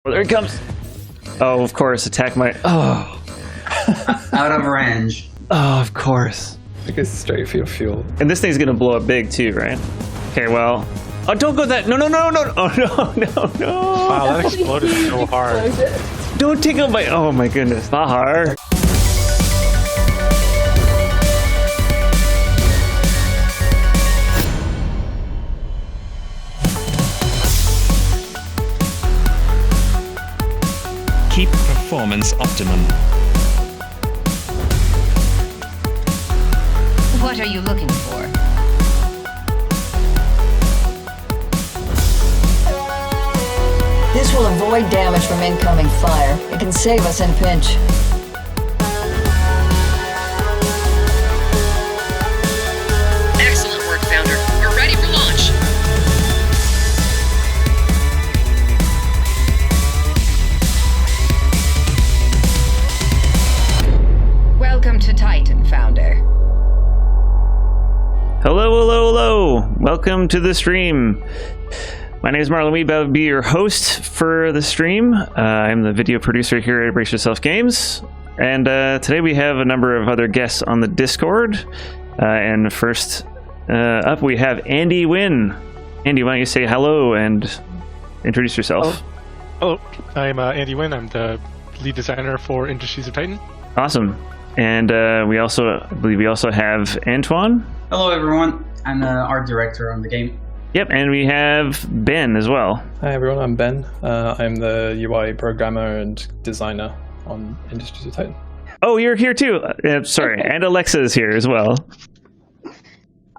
Oh, there it comes. Oh, of course, attack my... Oh. Out of range. Oh, of course. It goes straight for your fuel. And this thing's gonna blow up big too, right? Okay, well... Oh, don't go that... No, no, no, no! Oh, no. Wow, that exploded so hard. Don't take out my... Oh my goodness, not hard. Keep performance optimum. What are you looking for? This will avoid damage from incoming fire. It can save us in pinch. Excellent work, Founder. We're ready for launch. Welcome to Titan, Founder. Hello. Welcome to the stream. My name is Marlon Weeb. I'll be your host for the stream. I'm the video producer here at Brace Yourself Games. And today we have a number of other guests on the Discord. And first up we have Andy Wynn. Andy, why don't you say hello and introduce yourself? Hello, I'm Andy Wynn. I'm the lead designer for Industries of Titan. Awesome. And I believe we also have Antoine. Hello, everyone. I'm the art director on the game. Yep, and we have Ben as well. Hi everyone, I'm Ben. I'm the UI programmer and designer on Industries of Titan. Oh, you're here too. Sorry, and Alexa is here as well.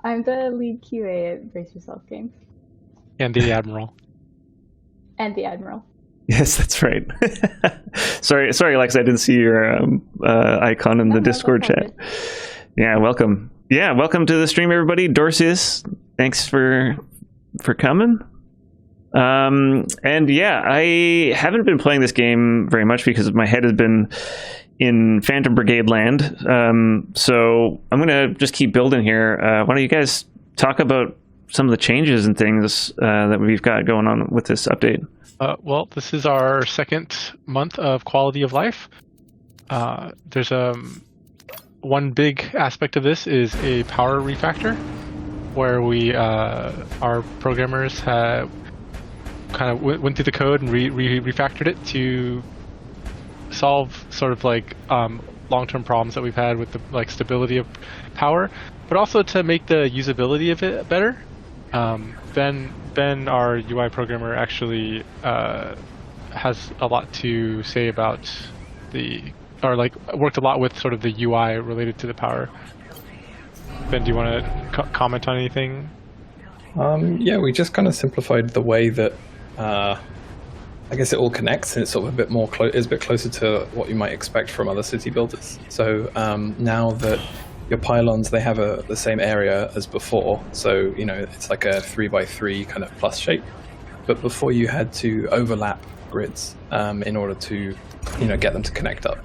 I'm the lead QA at Brace Yourself Games. And the Admiral. And the Admiral. Yes, that's right. sorry, Alexa, I didn't see your icon in the Discord chat. Yeah, welcome. Yeah, welcome to the stream, everybody. Dorcius, thanks for coming. And yeah, I haven't been playing this game very much because my head has been in Phantom Brigade land. So I'm gonna just keep building here. Why don't you guys talk about some of the changes and things that we've got going on with this update? Well, this is our second month of quality of life. There's one big aspect of this is a power refactor, where we our programmers have kind of went through the code and refactored it to solve sort of like long-term problems that we've had with the stability of power, but also to make the usability of it better. Ben, our UI programmer, actually has a lot to say about worked a lot with sort of the UI related to the power. Ben, do you want to comment on anything? Yeah, we just kind of simplified the way that I guess it all connects, and it's sort of a bit more is a bit closer to what you might expect from other city builders. So now that your pylons, they have the same area as before, so it's like a 3x3 kind of plus shape. But before you had to overlap grids in order to get them to connect up,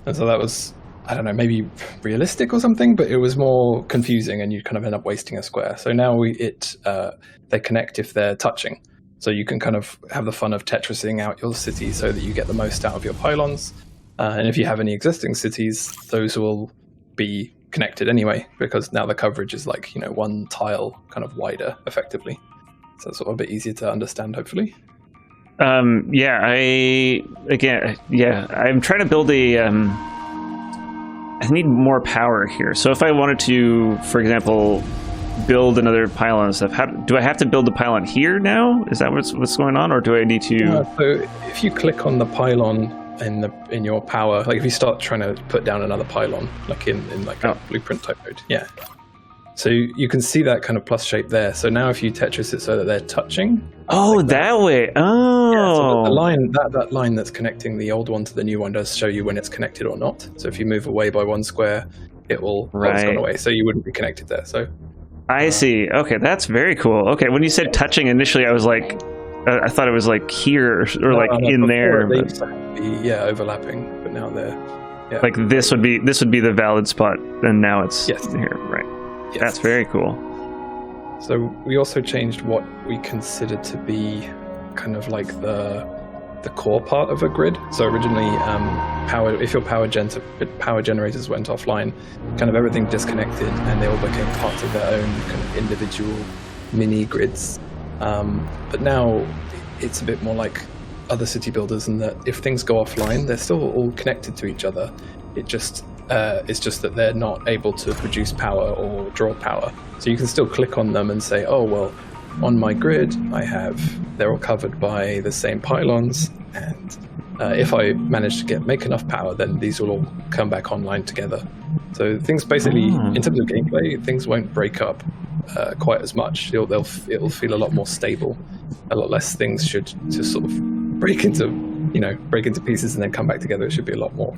and so that was, I don't know, maybe realistic or something, but it was more confusing, and you kind of end up wasting a square. So now they connect if they're touching. So you can kind of have the fun of Tetrising out your city so that you get the most out of your pylons. And if you have any existing cities, those will be connected anyway, because now the coverage is like, one tile kind of wider effectively. So it's sort of a bit easier to understand, hopefully. I'm trying to build I need more power here. So if I wanted to, for example, build another pylon and stuff, do I have to build the pylon here now? Is that what's going on, or do I need to? So if you click on the pylon in your power, like if you start trying to put down another pylon, like in a blueprint type mode, yeah. So you can see that kind of plus shape there. So now if you Tetris it so that they're touching. Oh, like that way. Oh. Yeah, so the line, that line that's connecting the old one to the new one does show you when it's connected or not. So if you move away by one square, it will it's gone away. So you wouldn't be connected there. So I see. Okay, that's very cool. Okay, when you said touching initially, I was like, I thought it was like here or in there. They used to be, overlapping, but now they're like this would be the valid spot, and now it's here, right? Yes. That's very cool. So we also changed what we considered to be kind of like the the core part of a grid. So originally, if your power generators went offline, kind of everything disconnected, and they all became parts of their own kind of individual mini grids. But now it's a bit more like other city builders, in that if things go offline, they're still all connected to each other. It's just that they're not able to produce power or draw power. So you can still click on them and say, oh, well, on my grid, they're all covered by the same pylons, and if I manage to make enough power, then these will all come back online together. So things basically, in terms of gameplay, things won't break up quite as much. It'll feel a lot more stable. A lot less things should just sort of break into pieces and then come back together. It should be a lot more,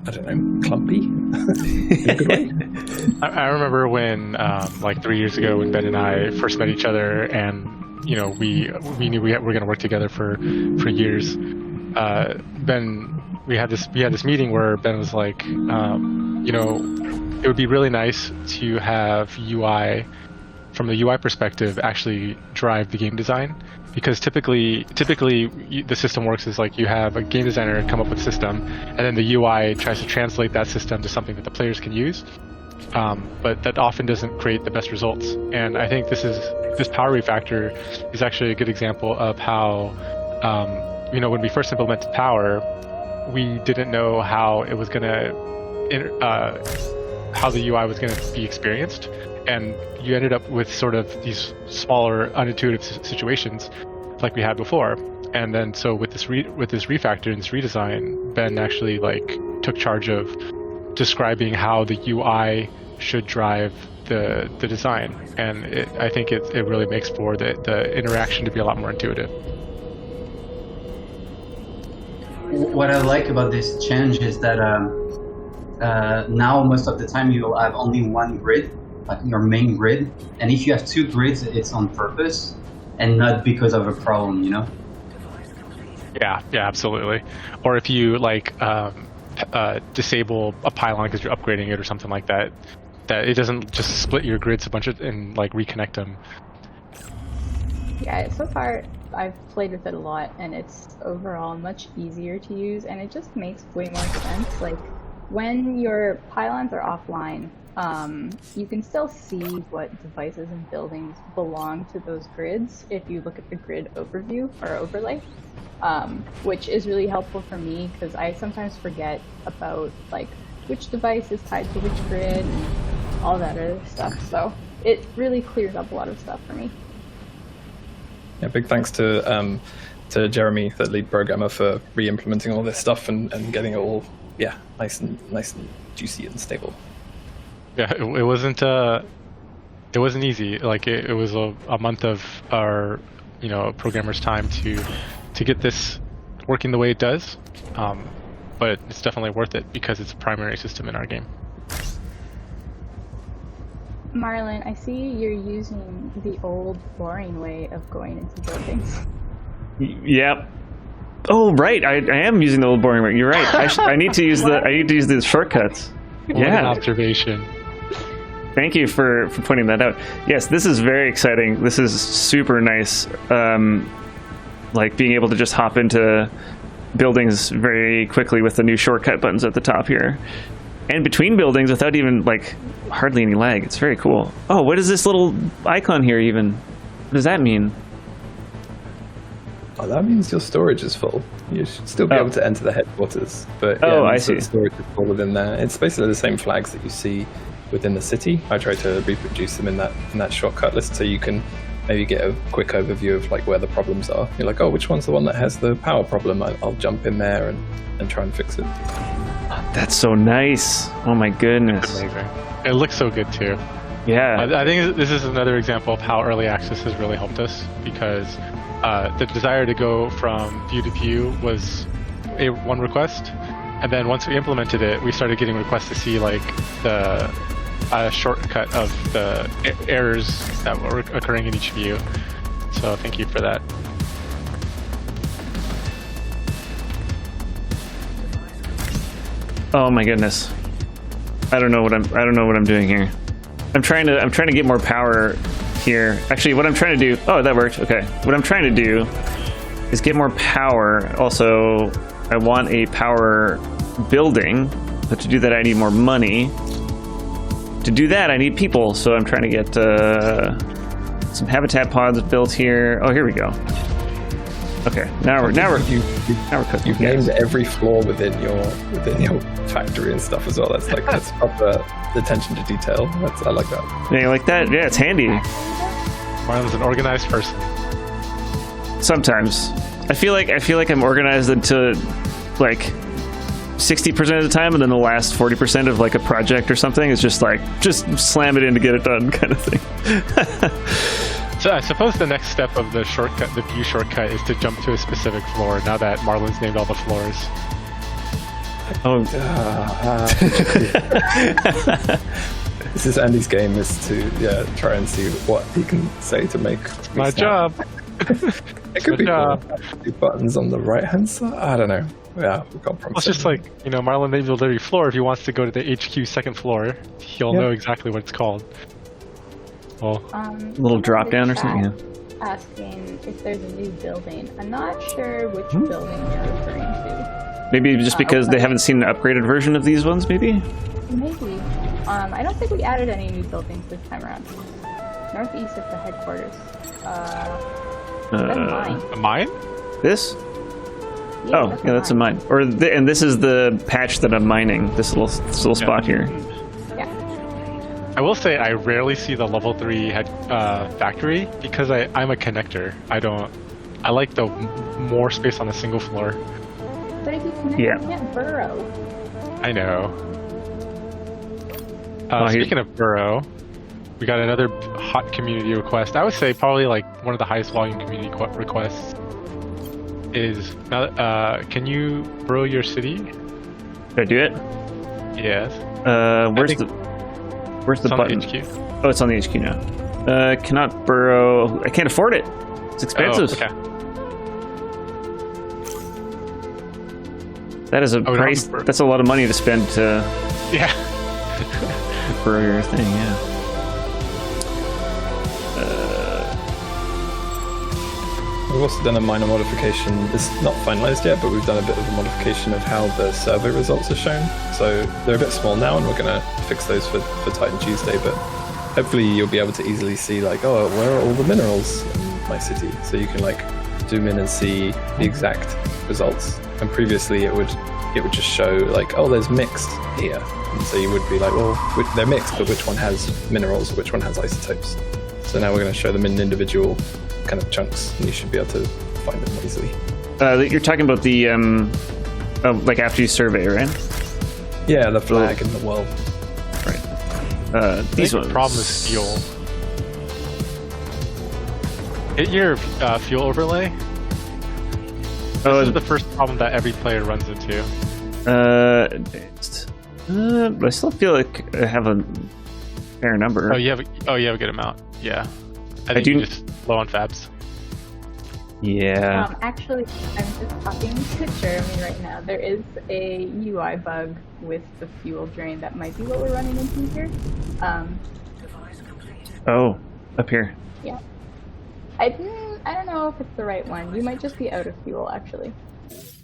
I don't know, clumpy. In a good way. I remember when, like 3 years ago, when Ben and I first met each other, and we knew we were going to work together for years. Ben, we had this meeting where Ben was like, it would be really nice to have UI, from the UI perspective, actually drive the game design. Because typically the system works is like you have a game designer come up with a system, and then the UI tries to translate that system to something that the players can use. But that often doesn't create the best results. And I think this power refactor is actually a good example of how, when we first implemented power, we didn't know how it was gonna, how the UI was gonna be experienced. And you ended up with sort of these smaller, unintuitive situations like we had before. And then so with this refactor and this redesign, Ben actually took charge of describing how the UI should drive the design. And I think it really makes for the interaction to be a lot more intuitive. What I like about this change is that now most of the time you'll have only one grid, like your main grid, and if you have two grids, it's on purpose and not because of a problem, Yeah, absolutely. Or if you disable a pylon because you're upgrading it or something like that, that it doesn't just split your grids a bunch and reconnect them. Yeah, so far I've played with it a lot, and it's overall much easier to use, and it just makes way more sense. Like when your pylons are offline, you can still see what devices and buildings belong to those grids if you look at the grid overview or overlay, which is really helpful for me because I sometimes forget about which device is tied to which grid and all that other stuff. So it really clears up a lot of stuff for me. Yeah, big thanks to Jeremy, the lead programmer, for re-implementing all this stuff and getting it all nice and juicy and stable. Yeah, it wasn't easy. It was a month of our programmers' time to get this working the way it does, but it's definitely worth it because it's a primary system in our game. Marlon, I see you're using the old boring way of going into buildings. Yep. Oh right, I am using the old boring way. You're right. I need to use the shortcuts. Yeah. Observation. Thank you for pointing that out. Yes, this is very exciting. This is super nice. Being able to just hop into buildings very quickly with the new shortcut buttons at the top here. And between buildings without even hardly any lag. It's very cool. Oh, what is this little icon here even? What does that mean? Oh, that means your storage is full. You should still be able to enter the headquarters. But I see. The storage is full within there. It's basically the same flags that you see within the city. I try to reproduce them in that shortcut list so you can maybe get a quick overview of where the problems are. You're like, oh, which one's the one that has the power problem? I'll jump in there and try and fix it. That's so nice. Oh my goodness. Amazing. It looks so good too. Yeah. I think this is another example of how early access has really helped us, because the desire to go from view to view was one request, and then once we implemented it, we started getting requests to see the shortcut of the errors that were occurring in each view. So thank you for that. Oh my goodness. I don't know what I'm doing here. I'm trying to get more power here. Actually, what I'm trying to do, oh, that worked. Okay. What I'm trying to do is get more power. Also, I want a power building, but to do that I need more money. To do that I need people, so I'm trying to get some habitat pods built here. Oh, here we go. Okay, now we're cooking. You've named every floor within your factory and stuff as well. That's proper attention to detail. I like that. Yeah, you like that? Yeah, it's handy. Marlon's an organized person. Sometimes I feel like I'm organized into like 60% of the time, and then the last 40% of like a project or something is just slam it in to get it done kind of thing. So I suppose the next step of the shortcut, the view shortcut, is to jump to a specific floor. Now that Marlon's named all the floors. Oh. This is Andy's game, is to try and see what he can say to make my job. It could be cool. Buttons on the right hand side. I don't know. Yeah, we can't promise. Well, it's just like, Marlon named every floor. If he wants to go to the HQ second floor, he'll know exactly what it's called. Well, little drop down or something. Yeah. Asking if there's a new building. I'm not sure which building you're referring to. Maybe just because they haven't seen an upgraded version of these ones, maybe? Maybe. I don't think we added any new buildings this time around. Northeast of the headquarters. Mine. A mine? This? Yeah, that's a mine. And this is the patch that I'm mining. This little spot here. I will say I rarely see the level 3 factory because I'm a connector. I like the more space on a single floor. But if you connect, you can't burrow. I know. Speaking of burrow, we got another hot community request. I would say probably like one of the highest volume community requests is, can you burrow your city? Did I do it? Yes. Where's the button? On the HQ. Oh, it's on the HQ now. Cannot burrow. I can't afford it. It's expensive. Oh, okay. That is a price. That's a lot of money to spend to. Yeah. burrow your thing. Yeah. We've also done a minor modification. It's not finalized yet, but we've done a bit of a modification of how the survey results are shown. So they're a bit small now, and we're going to fix those for Titan Tuesday. But hopefully you'll be able to easily see, like, oh, where are all the minerals in my city? So you can like zoom in and see the exact results. And previously it would just show like, oh, there's mixed here. And so you would be like, well, they're mixed, but which one has minerals, which one has isotopes? So now we're going to show them in individual kind of chunks, and you should be able to find them more easily. You're talking about the like after you survey, right? Yeah, the flag in the world. Right. These ones. The problem is fuel. Hit your fuel overlay. This is the first problem that every player runs into. Advanced. But I still feel like I have a fair number. Oh, you have a good amount. Yeah. I think you're just low on fabs. Yeah. Actually, I'm just talking to Jeremy right now. There is a UI bug with the fuel drain. That might be what we're running into here. Oh, up here. Yeah. I don't know if it's the right one. You might just be out of fuel, actually.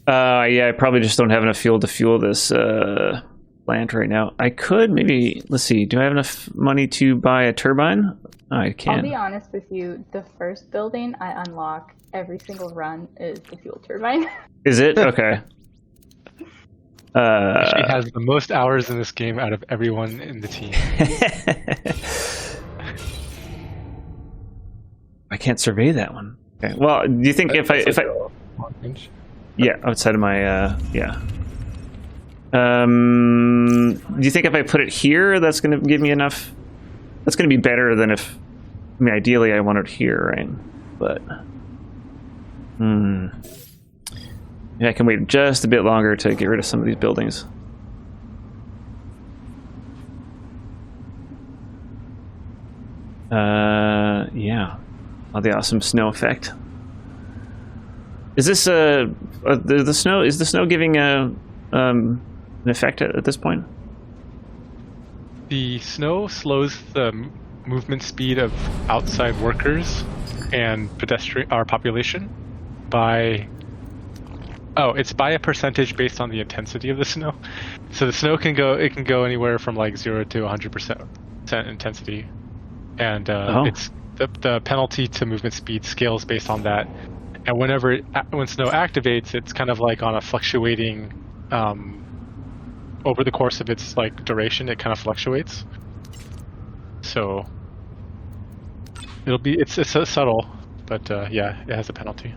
Yeah, I probably just don't have enough fuel to fuel this plant right now. I could maybe, let's see, do I have enough money to buy a turbine? I can't. I'll be honest with you, the first building I unlock every single run is the fuel turbine. Is it? Okay. She has the most hours in this game out of everyone in the team. I can't survey that one. Okay. Well, do you think if I yeah, outside of my yeah. Do you think if I put it here, that's going to give me enough? That's going to be better than if. I mean, ideally, I want it here, right? But yeah, I can wait just a bit longer to get rid of some of these buildings. Yeah. Oh, the awesome snow effect. Is this the snow? Is the snow giving an effect at this point? The snow slows the movement speed of outside workers and pedestrian population. by a percentage based on the intensity of the snow. So the snow can go anywhere from like 0 to 100% intensity, and it's the penalty to movement speed scales based on that. And when snow activates, it's kind of like on a fluctuating over the course of its like duration. It kind of fluctuates. So it's subtle, but yeah, it has a penalty.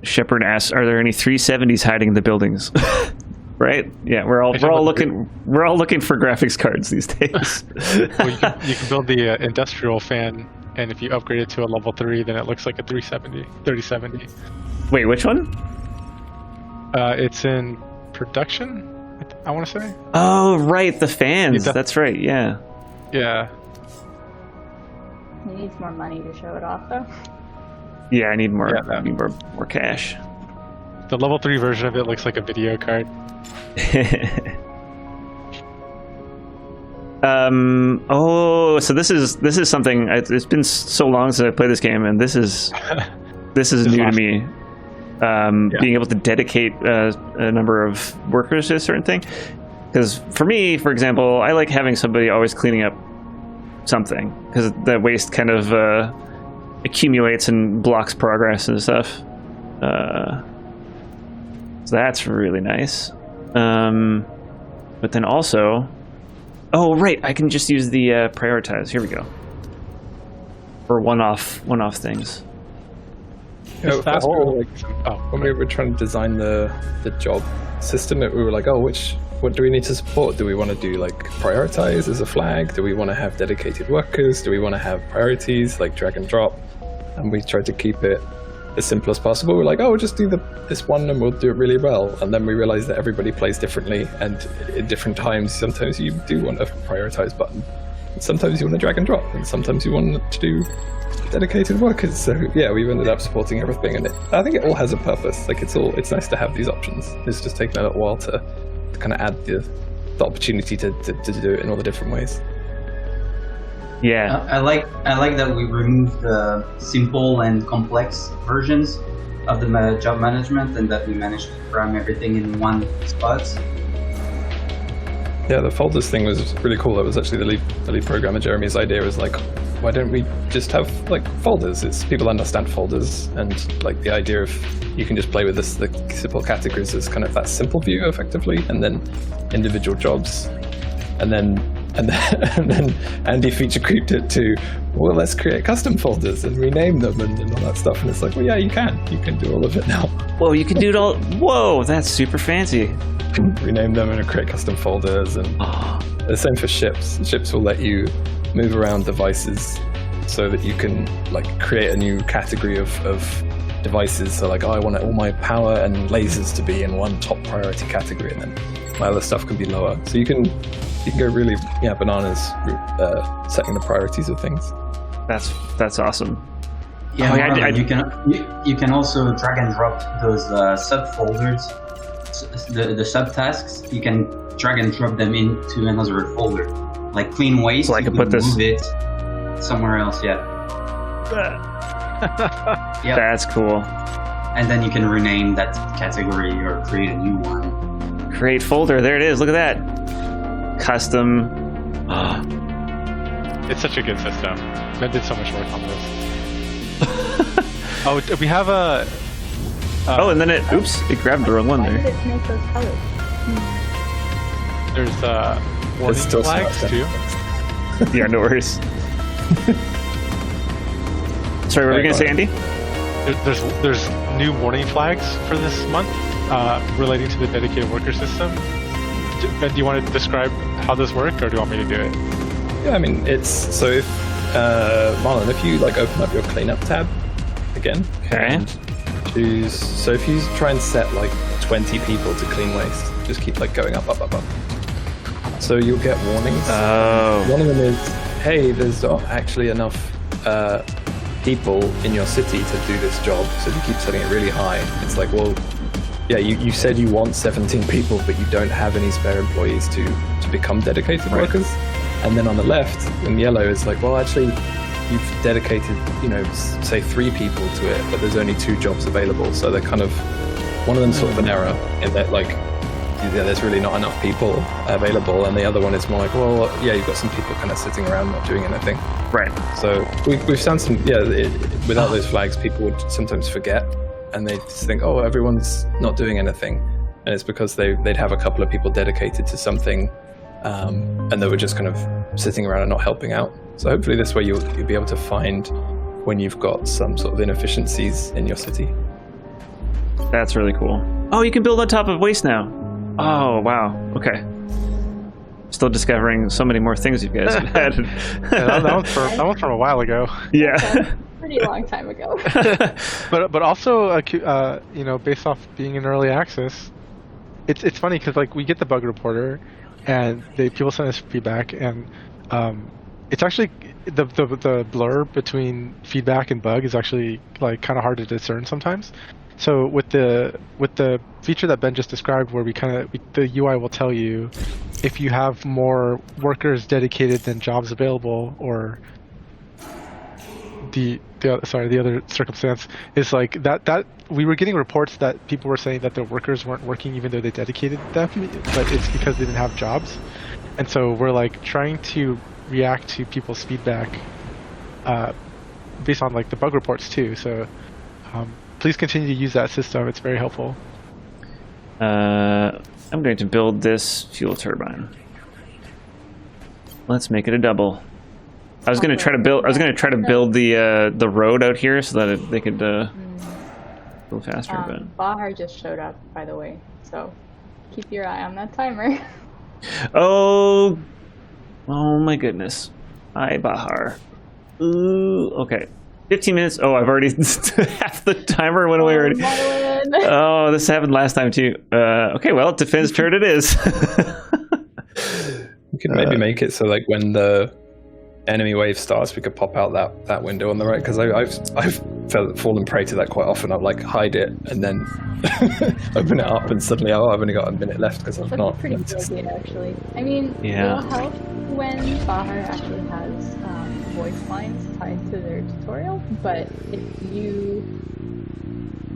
Shepard asks, "Are there any 370s hiding in the buildings?" Right? Yeah, we're all looking for graphics cards these days. Well, you can build the industrial fan, and if you upgrade it to a level 3, then it looks like a 3070. Wait, which one? It's in production, I want to say. Oh, right, the fans. That's right. Yeah. Yeah. He needs more money to show it off, though. Yeah, I need more. Yeah, I need more cash. The level 3 version of it looks like a video card. So this is something. It's been so long since I played this game, and this is new to me. Being able to dedicate a number of workers to a certain thing. Because for me, for example, I like having somebody always cleaning up something, because the waste kind of accumulates and blocks progress and stuff. So that's really nice. But then also, oh right, I can just use the prioritize. Here we go. For one-off things. When we were trying to design the job system, we were like, what do we need to support? Do we want to do like prioritize as a flag? Do we want to have dedicated workers? Do we want to have priorities like drag and drop? And we tried to keep it as simple as possible. We're like, we'll just do this one and we'll do it really well. And then we realized that everybody plays differently, and at different times, sometimes you do want a prioritize button, and sometimes you want to drag and drop, and sometimes you want to do dedicated workers. So yeah, we've ended up supporting everything, and I think it all has a purpose. Like it's nice to have these options. It's just taken a little while to kind of add the opportunity to do it in all the different ways. Yeah, I like that we removed the simple and complex versions of the job management, and that we managed to cram everything in one spot. Yeah, the folders thing was really cool. That was actually the lead programmer Jeremy's idea. Was like, why don't we just have like folders? It's people understand folders, and like the idea of you can just play with the simple categories as kind of that simple view effectively, and then individual jobs, and then Andy feature creeped it to, well, let's create custom folders and rename them and all that stuff. And it's like, well, yeah, you can do all of it now. Whoa, you can do it all. Whoa, that's super fancy. Rename them and create custom folders, and the same for ships. Ships will let you move around devices so that you can like create a new category of devices. So like, I want all my power and lasers to be in one top priority category, and then my other stuff can be lower. So you can go really bananas setting the priorities of things. That's awesome. Yeah, you can also drag and drop those subfolders, the subtasks. You can drag and drop them into another folder, like clean waste. So I can put this, move it somewhere else. Yeah. Yep. That's cool. And then you can rename that category or create a new one. Create folder. There it is. Look at that. Custom. It's such a good system. I did so much work on this. We have a. And then it grabbed the wrong one there. Why did it make those colors? There's warning flags too. Yeah, no worries. Sorry, what were you gonna say, Andy? There's new warning flags for this month relating to the dedicated worker system. Do you want to describe how this works, or do you want me to do it? Yeah, I mean, it's so if Marlon, if you like open up your cleanup tab again, okay, choose. So if you try and set like 20 people to clean waste, just keep like going up. So you'll get warnings. Oh. One of them is, hey, there's not actually enough people in your city to do this job, so if you keep setting it really high, it's like, well, yeah, you said you want 17 people, but you don't have any spare employees to become dedicated workers. And then on the left, in yellow, it's like, well, actually, you've dedicated, say 3 people to it, but there's only 2 jobs available. So they're kind of, one of them's sort of an error in that, like, there's really not enough people available, and the other one is more like, well, yeah, you've got some people kind of sitting around not doing anything. Right. So we've found some, without those flags, people would sometimes forget, and they just think, oh, everyone's not doing anything, and it's because they'd have a couple of people dedicated to something, and they were just kind of sitting around and not helping out. So hopefully this way you'll be able to find when you've got some sort of inefficiencies in your city. That's really cool. Oh, you can build on top of waste now. Oh, wow. Okay. Still discovering so many more things you guys have had. that one's from a while ago. Yeah. Pretty long time ago. but also, based off being in early access, it's funny because like we get the bug reporter, and people send us feedback, and it's actually the blur between feedback and bug is actually like kind of hard to discern sometimes. So with the feature that Ben just described, where the UI will tell you if you have more workers dedicated than jobs available, or the other circumstance is like that we were getting reports that people were saying that their workers weren't working even though they dedicated them, but it's because they didn't have jobs. And so we're like trying to react to people's feedback based on like the bug reports too. So please continue to use that system. It's very helpful. I'm going to build this fuel turbine. Let's make it a double. I was going to try to build the road out here so that they could go faster. But Bahar just showed up, by the way. So keep your eye on that timer. Oh my goodness. Hi, Bahar. Ooh, okay. 15 minutes. Oh, I've already half the timer went away already. Oh, this happened last time too. Okay, well, defense turret it is. We could maybe make it so like when the enemy wave starts, we could pop out that window on the right, because I've fallen prey to that quite often. I'll like hide it and then open it up, and suddenly I've only got a minute left because I've not. Pretty good idea, actually. I mean, it'll help when Bahar actually has voice lines tied to their tutorial, but if you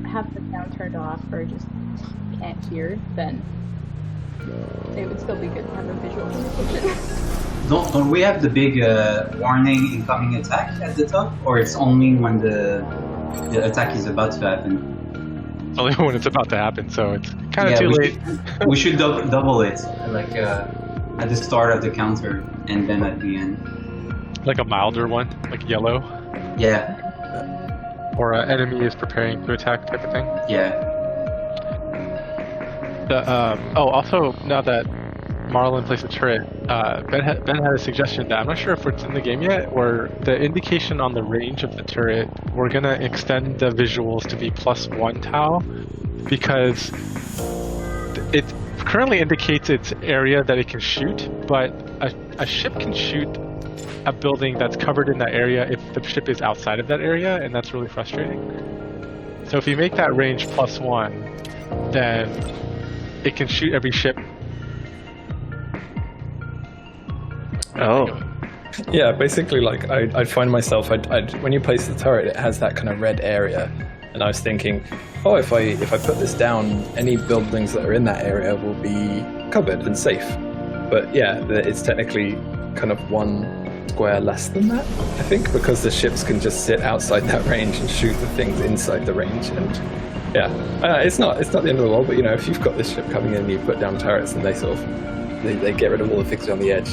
have the sound turned off or just can't hear, then it would still be good to have a visual communication. Don't we have the big warning incoming attack at the top, or it's only when the attack is about to happen? Only when it's about to happen, so it's kind of too late. We should double it, like at the start of the counter and then at the end. Like a milder one, like yellow. Yeah. Or an enemy is preparing to attack type of thing. Yeah. Also, now that Marlon plays a turret, Ben had a suggestion that I'm not sure if it's in the game yet, where the indication on the range of the turret, we're going to extend the visuals to be +1 tau, because it currently indicates its area that it can shoot, but a ship can shoot a building that's covered in that area if the ship is outside of that area, and that's really frustrating. So if you make that range +1, then it can shoot every ship. Oh. Yeah, basically, like, I'd find myself, when you place the turret, it has that kind of red area, and I was thinking, oh, if I put this down, any buildings that are in that area will be covered and safe. But yeah, it's technically kind of 1 square less than that, I think, because the ships can just sit outside that range and shoot the things inside the range. And yeah, it's not the end of the world, but if you've got this ship coming in and you put down turrets and they get rid of all the things on the edge,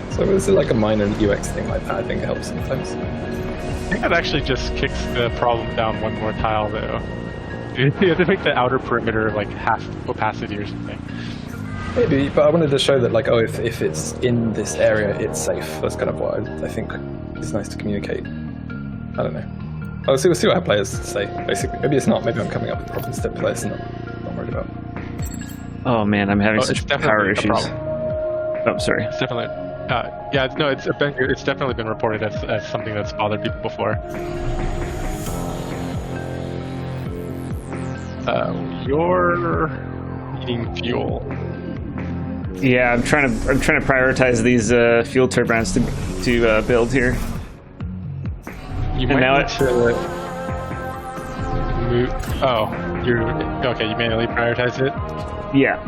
so it's like a minor UX thing like that. I think it helps sometimes. I think that actually just kicks the problem down 1 more tile, though. You have to make the outer perimeter like half opacity or something. Maybe, but I wanted to show that, like, if it's in this area, it's safe. That's kind of what I think is nice to communicate. I don't know. We'll see what our players say, basically. Maybe it's not. Maybe I'm coming up with problems that players are not worried about. Oh man, I'm having such power issues. Oh, sorry. It's definitely. It's definitely been reported as something that's bothered people before. You're needing fuel. Yeah, I'm trying to prioritize these fuel turbines to build here. You And might now need to move. Oh, you're okay. You manually prioritize it. Yeah.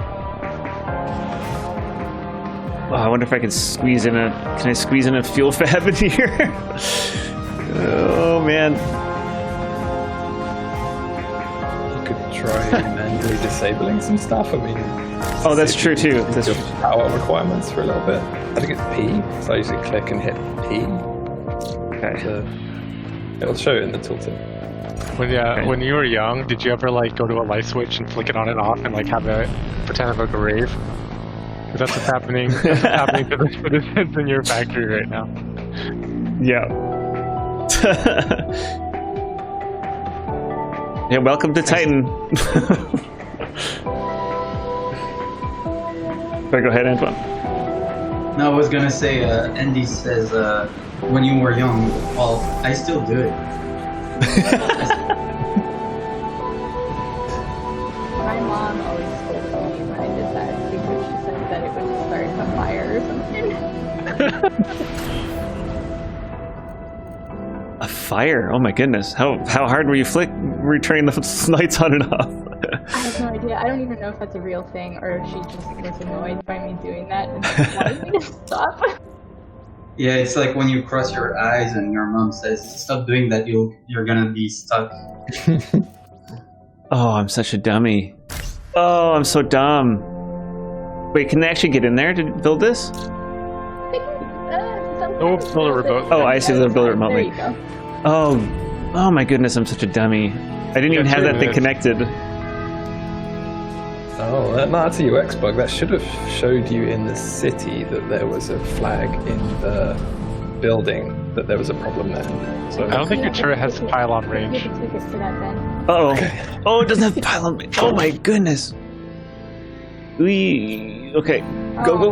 Oh, I wonder if I can squeeze in a. Can I squeeze in a fuel fab in here? Oh man. You could try manually disabling some stuff. I mean. Oh, that's true too. That's your power requirements for a little bit. I think it's P. So I usually click and hit P. okay. So it'll show it in the tooltip. When you were young, did you ever like go to a light switch and flick it on and off and like have it pretend to look a rave? Because that's what's happening. That's what's happening to the heads in your factory right now. Yeah. Yeah. Welcome to Titan. Sorry, go ahead, Antoine. No, I was gonna say, Andy says, when you were young, well, I still do it. My mom always scolded me when I did that because she said that it would start a fire or something. A fire? Oh my goodness! How hard were you turning the lights on and off? I have no idea. I don't even know if that's a real thing or if she just was annoyed by me doing that and wanted me to stop. Yeah, it's like when you cross your eyes and your mom says, "Stop doing that. You're gonna be stuck." Oh, I'm such a dummy. Oh, I'm so dumb. Wait, can they actually get in there to build this? Oh, build it remote. Oh, I see. They'll build it remotely. There you go. Oh my goodness! I'm such a dummy. I didn't even have that thing connected. Oh, no, that's a UX bug. That should have showed you in the city that there was a flag in the building, that there was a problem there. So I don't think your turret has pylon range. You can take it to that then. Uh-oh. Oh, it doesn't have pylon. Oh my goodness. Okay. Go. Go.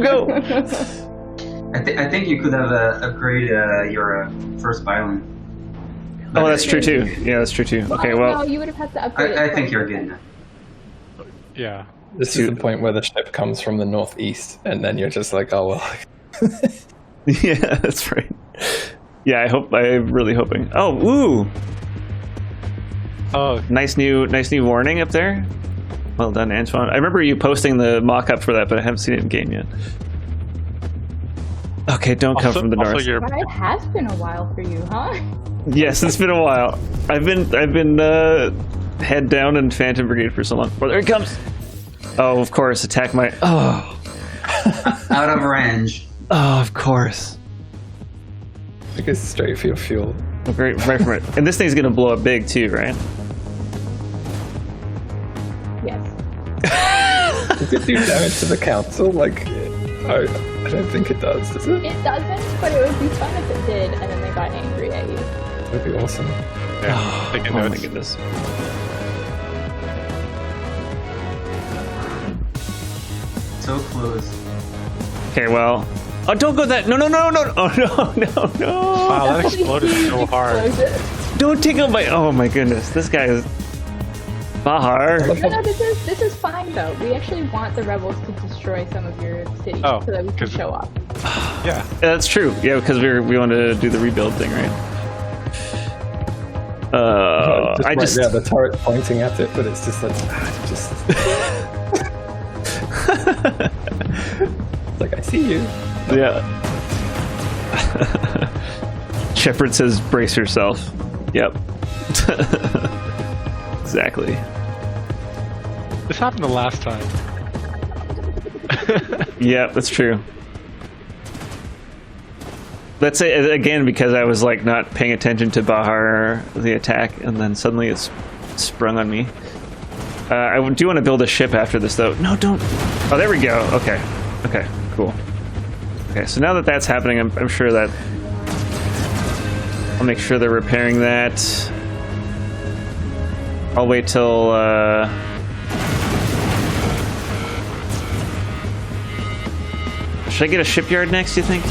Go. I think you could have upgraded your first pylon. Oh, that's true too. Yeah, that's true too. Okay, well. No, you would have had to upgrade I it think first. you're good now. Yeah. this is the point where the ship comes from the northeast, and then you're just like, oh well. Yeah, that's right. Yeah, I'm really hoping. Oh, woo! Oh, Nice new warning up there. Well done, Antoine. I remember you posting the mock-up for that, but I haven't seen it in game yet. Okay, don't come from the north. Also, your It has been a while for you, huh? Yes, it's been a while. I've been head down in Phantom Brigade for so long. Oh, there he comes. Oh, of course, attack my. Oh, Out of range. oh, of course. It goes straight for your fuel. Right from it. And this thing's gonna blow up big too, right? Yes. Does it do damage to the council? Like, I don't think it does it? It doesn't, but it would be fun if it did, and then they got angry at you. That'd be awesome. yeah, taking Oh my notes. goodness. So close. Okay, well. Oh, don't go that. No. Oh, no. Wow, that exploded so hard. Explosive. Don't take out my. Oh my goodness. This guy is. Bahar. No, this is fine though. We actually want the rebels to destroy some of your cities Oh, so that we can 'cause- show off. Yeah. That's true. Yeah, because we want to do the rebuild thing, right? The turret's pointing at it, but it's just like, It's like, I see you. Yeah. Shepard says, brace yourself. Yep. Exactly. This happened the last time. Yeah, that's true. Let's say again because I was like not paying attention to Bahar, the attack, and then suddenly it's sprung on me. I do want to build a ship after this though. No, don't. Oh, there we go. Okay. Okay, cool. Okay, so now that that's happening, I'm sure that I'll make sure they're repairing that. I'll wait till should I get a shipyard next, you think?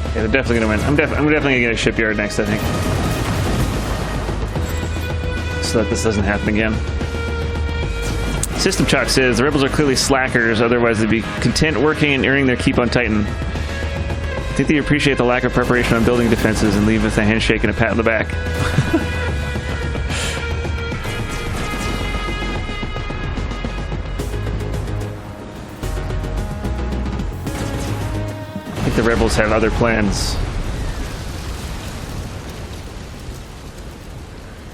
Yeah, they're definitely gonna win. I'm definitely gonna get a shipyard next, I think. So that this doesn't happen again. System Chalk says the rebels are clearly slackers, otherwise they'd be content working and earning their keep on Titan. I think they appreciate the lack of preparation on building defenses and leave with a handshake and a pat on the back. I think the rebels have other plans.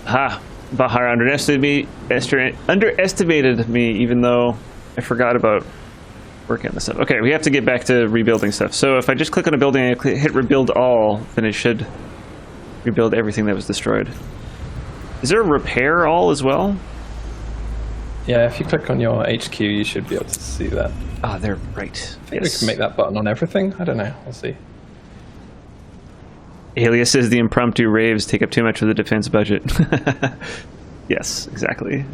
Ha! Bahar underestimated me, even though I forgot about working on this stuff. Okay, we have to get back to rebuilding stuff. So if I just click on a building and I hit rebuild all, then it should rebuild everything that was destroyed. Is there a repair all as well? Yeah, if you click on your HQ, you should be able to see that. Ah, they're right. I think we can make that button on everything. I don't know. We'll see. Alias says the impromptu raves take up too much of the defense budget. Yes, exactly.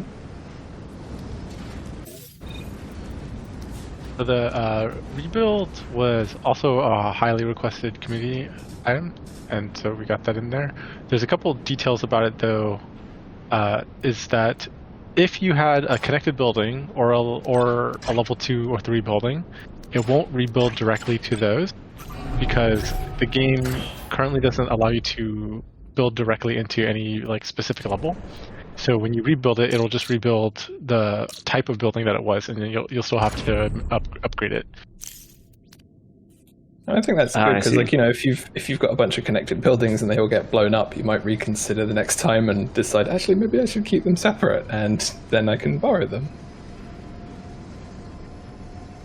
So the rebuild was also a highly requested community item, and so we got that in there. There's a couple details about it, though, is that if you had a connected building or a level 2 or 3 building, it won't rebuild directly to those, because the game currently doesn't allow you to build directly into any like specific level. So when you rebuild it, it'll just rebuild the type of building that it was, and then you'll still have to upgrade it. I think that's good because, like, you know, if you've got a bunch of connected buildings and they all get blown up, you might reconsider the next time and decide, actually, maybe I should keep them separate, and then I can borrow them.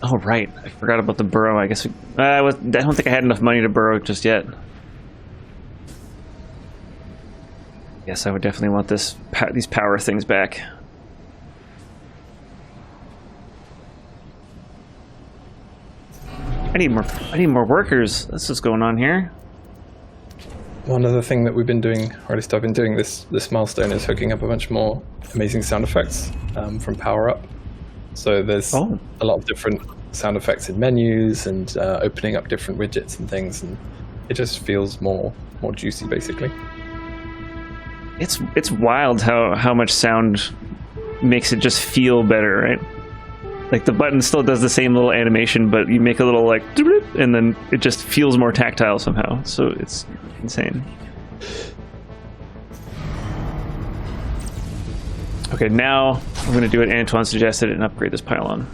Oh, right. I forgot about the burrow. I guess I don't think I had enough money to burrow just yet. Yes, I would definitely want these power things back. I need more workers. That's what's going on here. One other thing that we've been doing, or at least I've been doing this milestone, is hooking up a bunch more amazing sound effects from Power Up. So there's a lot of different sound effects in menus and opening up different widgets and things, and it just feels more juicy, basically. It's wild how much sound makes it just feel better, right? Like the button still does the same little animation, but you make a little like, and then it just feels more tactile somehow. So it's insane. Okay, now I'm going to do what Antoine suggested and upgrade this pylon.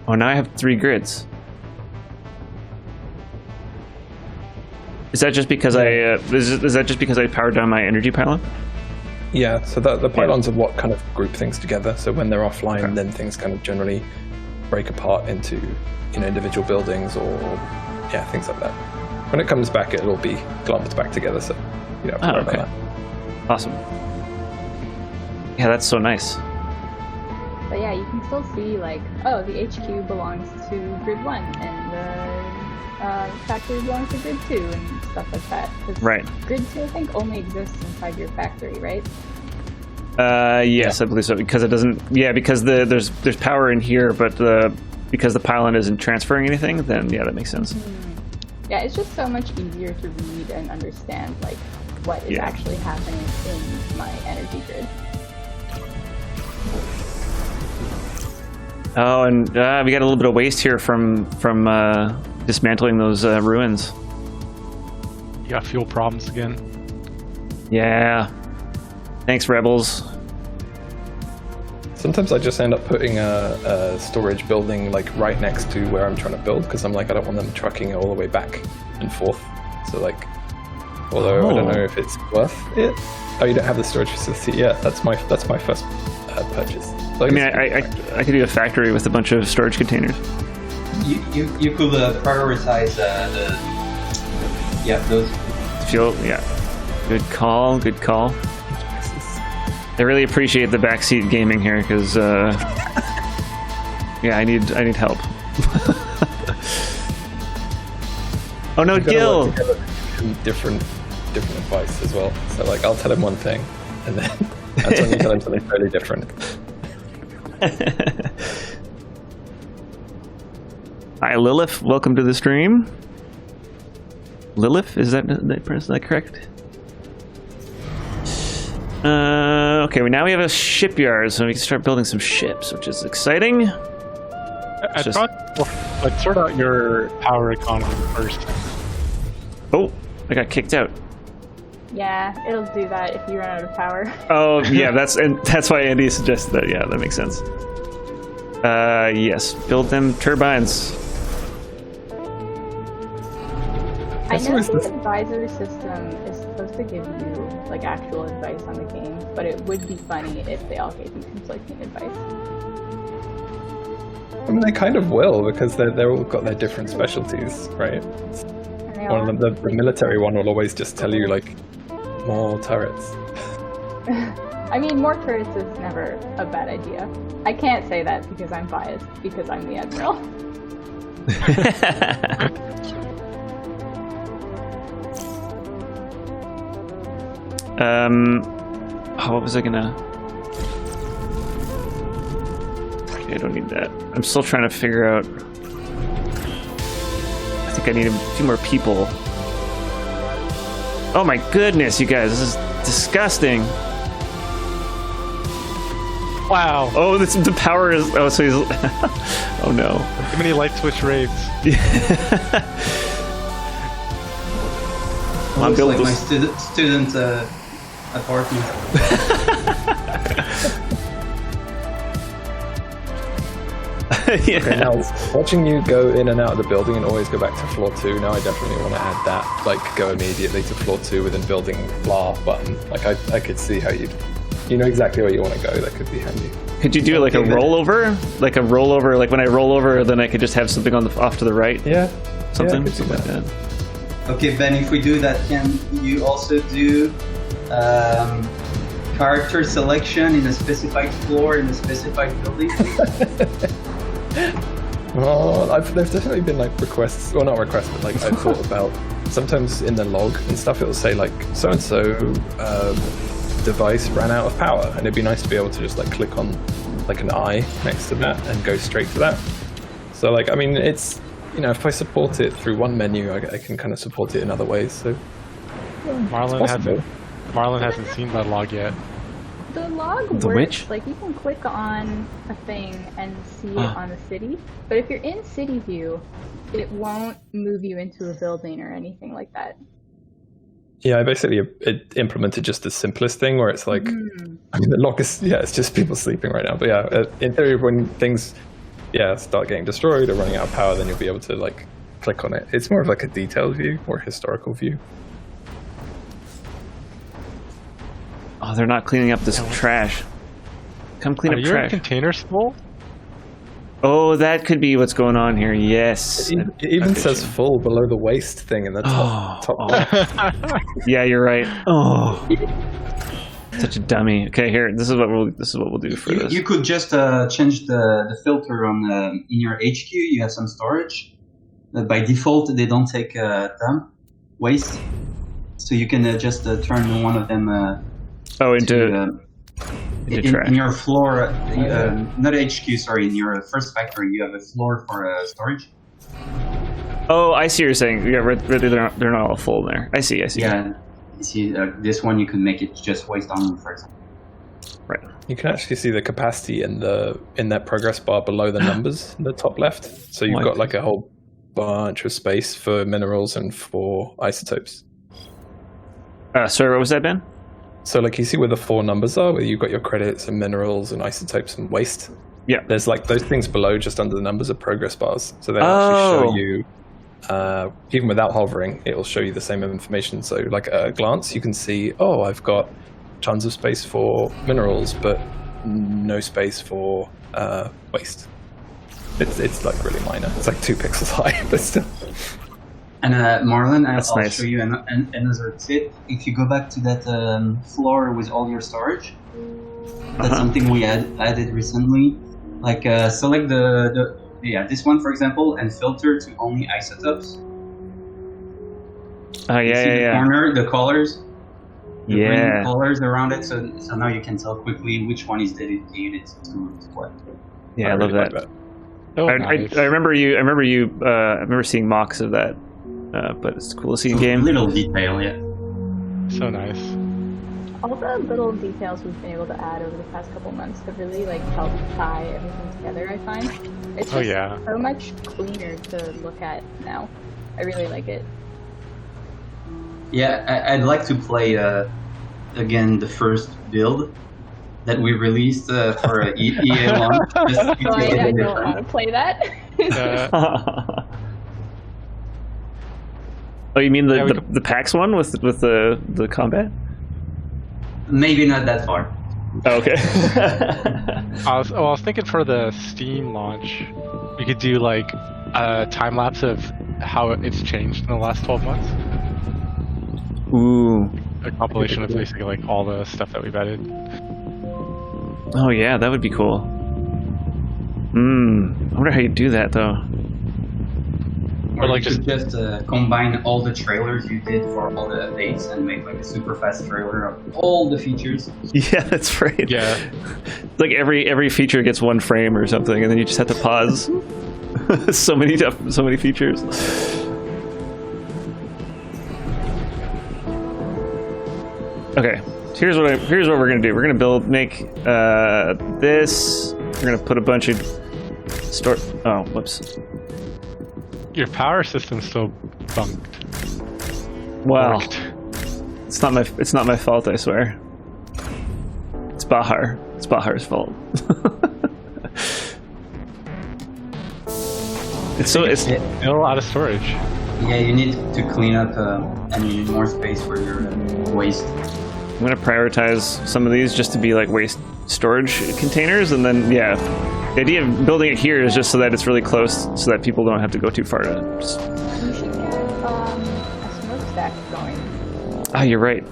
Oh, now I have 3 grids. Is that just because is that just because I powered down my energy pylon? Yeah, so the pylons are what kind of group things together. So when they're offline, then things kind of generally break apart into, you know, individual buildings or things like that. When it comes back, it'll be clumped back together. So you don't have to worry about that. Awesome. Yeah, that's so nice. But yeah, you can still see, like, oh, the HQ belongs to grid 1, and the factory belongs to grid 2, and stuff like that. Right. Grid 2, I think, only exists inside your factory, right? Yes, I believe so. Because it doesn't. Yeah, because there's power in here, but because the pylon isn't transferring anything, then yeah, that makes sense. Yeah, it's just so much easier to read and understand, like, what is actually happening in my energy grid. Oh, and we got a little bit of waste here from dismantling those ruins. You got fuel problems again. Yeah. Thanks, rebels. Sometimes I just end up putting a storage building like right next to where I'm trying to build, because I'm like, I don't want them trucking it all the way back and forth. So like, although I don't know if it's worth it. Oh, you don't have the storage facility yet. That's my first purchase. So I mean, I could do a factory with a bunch of storage containers. You could prioritize those. Fuel, yeah. Good call. Good call. I really appreciate the backseat gaming here because, I need help. Oh no, Gil! Different advice as well. So like, I'll tell him one thing, and then that's when you tell him something totally different. Hi Lilith, welcome to the stream. Lilith, is that correct? Okay, now we have a shipyard, so we can start building some ships, which is exciting. I thought, like, sort out your power economy first. Oh, I got kicked out. Yeah, it'll do that if you run out of power. Oh, yeah, that's why Andy suggested that. Yeah, that makes sense. Yes, build them turbines. I know the advisory system is supposed to give you like actual advice on the game, but it would be funny if they all gave you conflicting advice. I mean, they kind of will, because they're all got their different specialties, right? One of them, the military one will always just tell you, like, more turrets. I mean, more turrets is never a bad idea. I can't say that because I'm biased, because I'm the Admiral. What was I gonna... Okay, I don't need that. I'm still trying to figure out... I think I need a few more people. Oh my goodness, you guys, this is disgusting. Wow. Oh, the power is... Oh, so he's... Oh no. Too many light switch raids. Looks like my student apartment. Yeah. Okay, now watching you go in and out of the building and always go back to floor 2, now I definitely want to add that, like go immediately to floor 2 within building blah button. Like I could see how you know exactly where you want to go. That could be handy. Could you do like a rollover? Like a rollover, like when I roll over, then I could just have something on the off to the right? Yeah. Something, yeah, something like that. Okay, Ben, if we do that, can you also do character selection in a specified floor in a specified building? Well, there's definitely been like requests, well not requests, but like I've thought about sometimes in the log and stuff it'll say like so-and-so device ran out of power, and it'd be nice to be able to just like click on like an eye next to that and go straight to that. So like, I mean, it's, you know, if I support it through one menu, I can kind of support it in other ways. So Marlon hasn't seen that log yet. The log The works, witch? like you can click on a thing and see it on the city, but if you're in city view, it won't move you into a building or anything like that. Yeah, it implemented just the simplest thing where it's like, I mean, the log is, yeah, it's just people sleeping right now. But yeah, in theory, when things, start getting destroyed or running out of power, then you'll be able to like click on it. It's more of like a detailed view or historical view. Oh, they're not cleaning up this trash. Come clean up Are your trash. containers full? Oh, that could be what's going on here. Yes. It even says full below the waste thing in the top left. Yeah, you're right. Oh, such a dummy. Okay, here. This is what we'll do for this. You could just change the filter on in your HQ. You have some storage. By default, they don't take dump waste, so you can just turn one of them. Into trash. In your floor, not HQ, sorry, in your first factory, you have a floor for storage. Oh, I see what you're saying. Yeah, really, they're not all full there. I see. Yeah, you see, this one you could make it just waste only, for example. Right. You can actually see the capacity in that progress bar below the numbers in the top left. So you've got like a whole bunch of space for minerals and for isotopes. Sorry, what was that, Ben? So like you see where the 4 numbers are, where you've got your credits and minerals and isotopes and waste. Yeah. There's like those things below just under the numbers of progress bars. So they actually show you, even without hovering, it will show you the same information. So like at a glance, you can see, oh, I've got tons of space for minerals, but no space for waste. It's like really minor. It's like 2 pixels high, but still. And Marlon, I'll nice. show you another tip. If you go back to that floor with all your storage, that's something we added recently. Like select this one for example, and filter to only isotopes. Oh yeah, See the corner, the colors. The green Yeah. colors around it, so now you can tell quickly which one is dedicated to what. Yeah, I love that. Oh, I nice. remember you. I remember seeing mocks of that. but it's cool to see in game. Little detail, yeah. So nice. All the little details we've been able to add over the past couple months have really like helped tie everything together. I find it's just so much cleaner to look at now. I really like it. Yeah, I'd like to play again the first build that we released for EA launch. Just to So see I it don't want to play that. Oh, you mean the PAX one with the combat? Maybe not that far. Oh, okay. I was thinking for the Steam launch, we could do like a time lapse of how it's changed in the last 12 months. Ooh. A compilation of basically like all the stuff that we've added. Oh yeah, that would be cool. I wonder how you do that though. Or like just combine all the trailers you did for all the updates and make like a super fast trailer of all the features. Yeah, that's right. Yeah. Like every feature gets one frame or something, and then you just have to pause. so many features. Okay, here's what we're gonna do. We're gonna make this. We're gonna put a bunch of Oh, whoops. Your power system's still bunked. Wow. Worked. It's not my fault, I swear. It's Bahar. It's Bahar's fault. it's still out of storage. Yeah, you need to clean up any more space for your waste. I'm gonna prioritize some of these just to be like waste storage containers, and then the idea of building it here is just so that it's really close, so that people don't have to go too far to. You should get a smokestack going. Ah, you're right.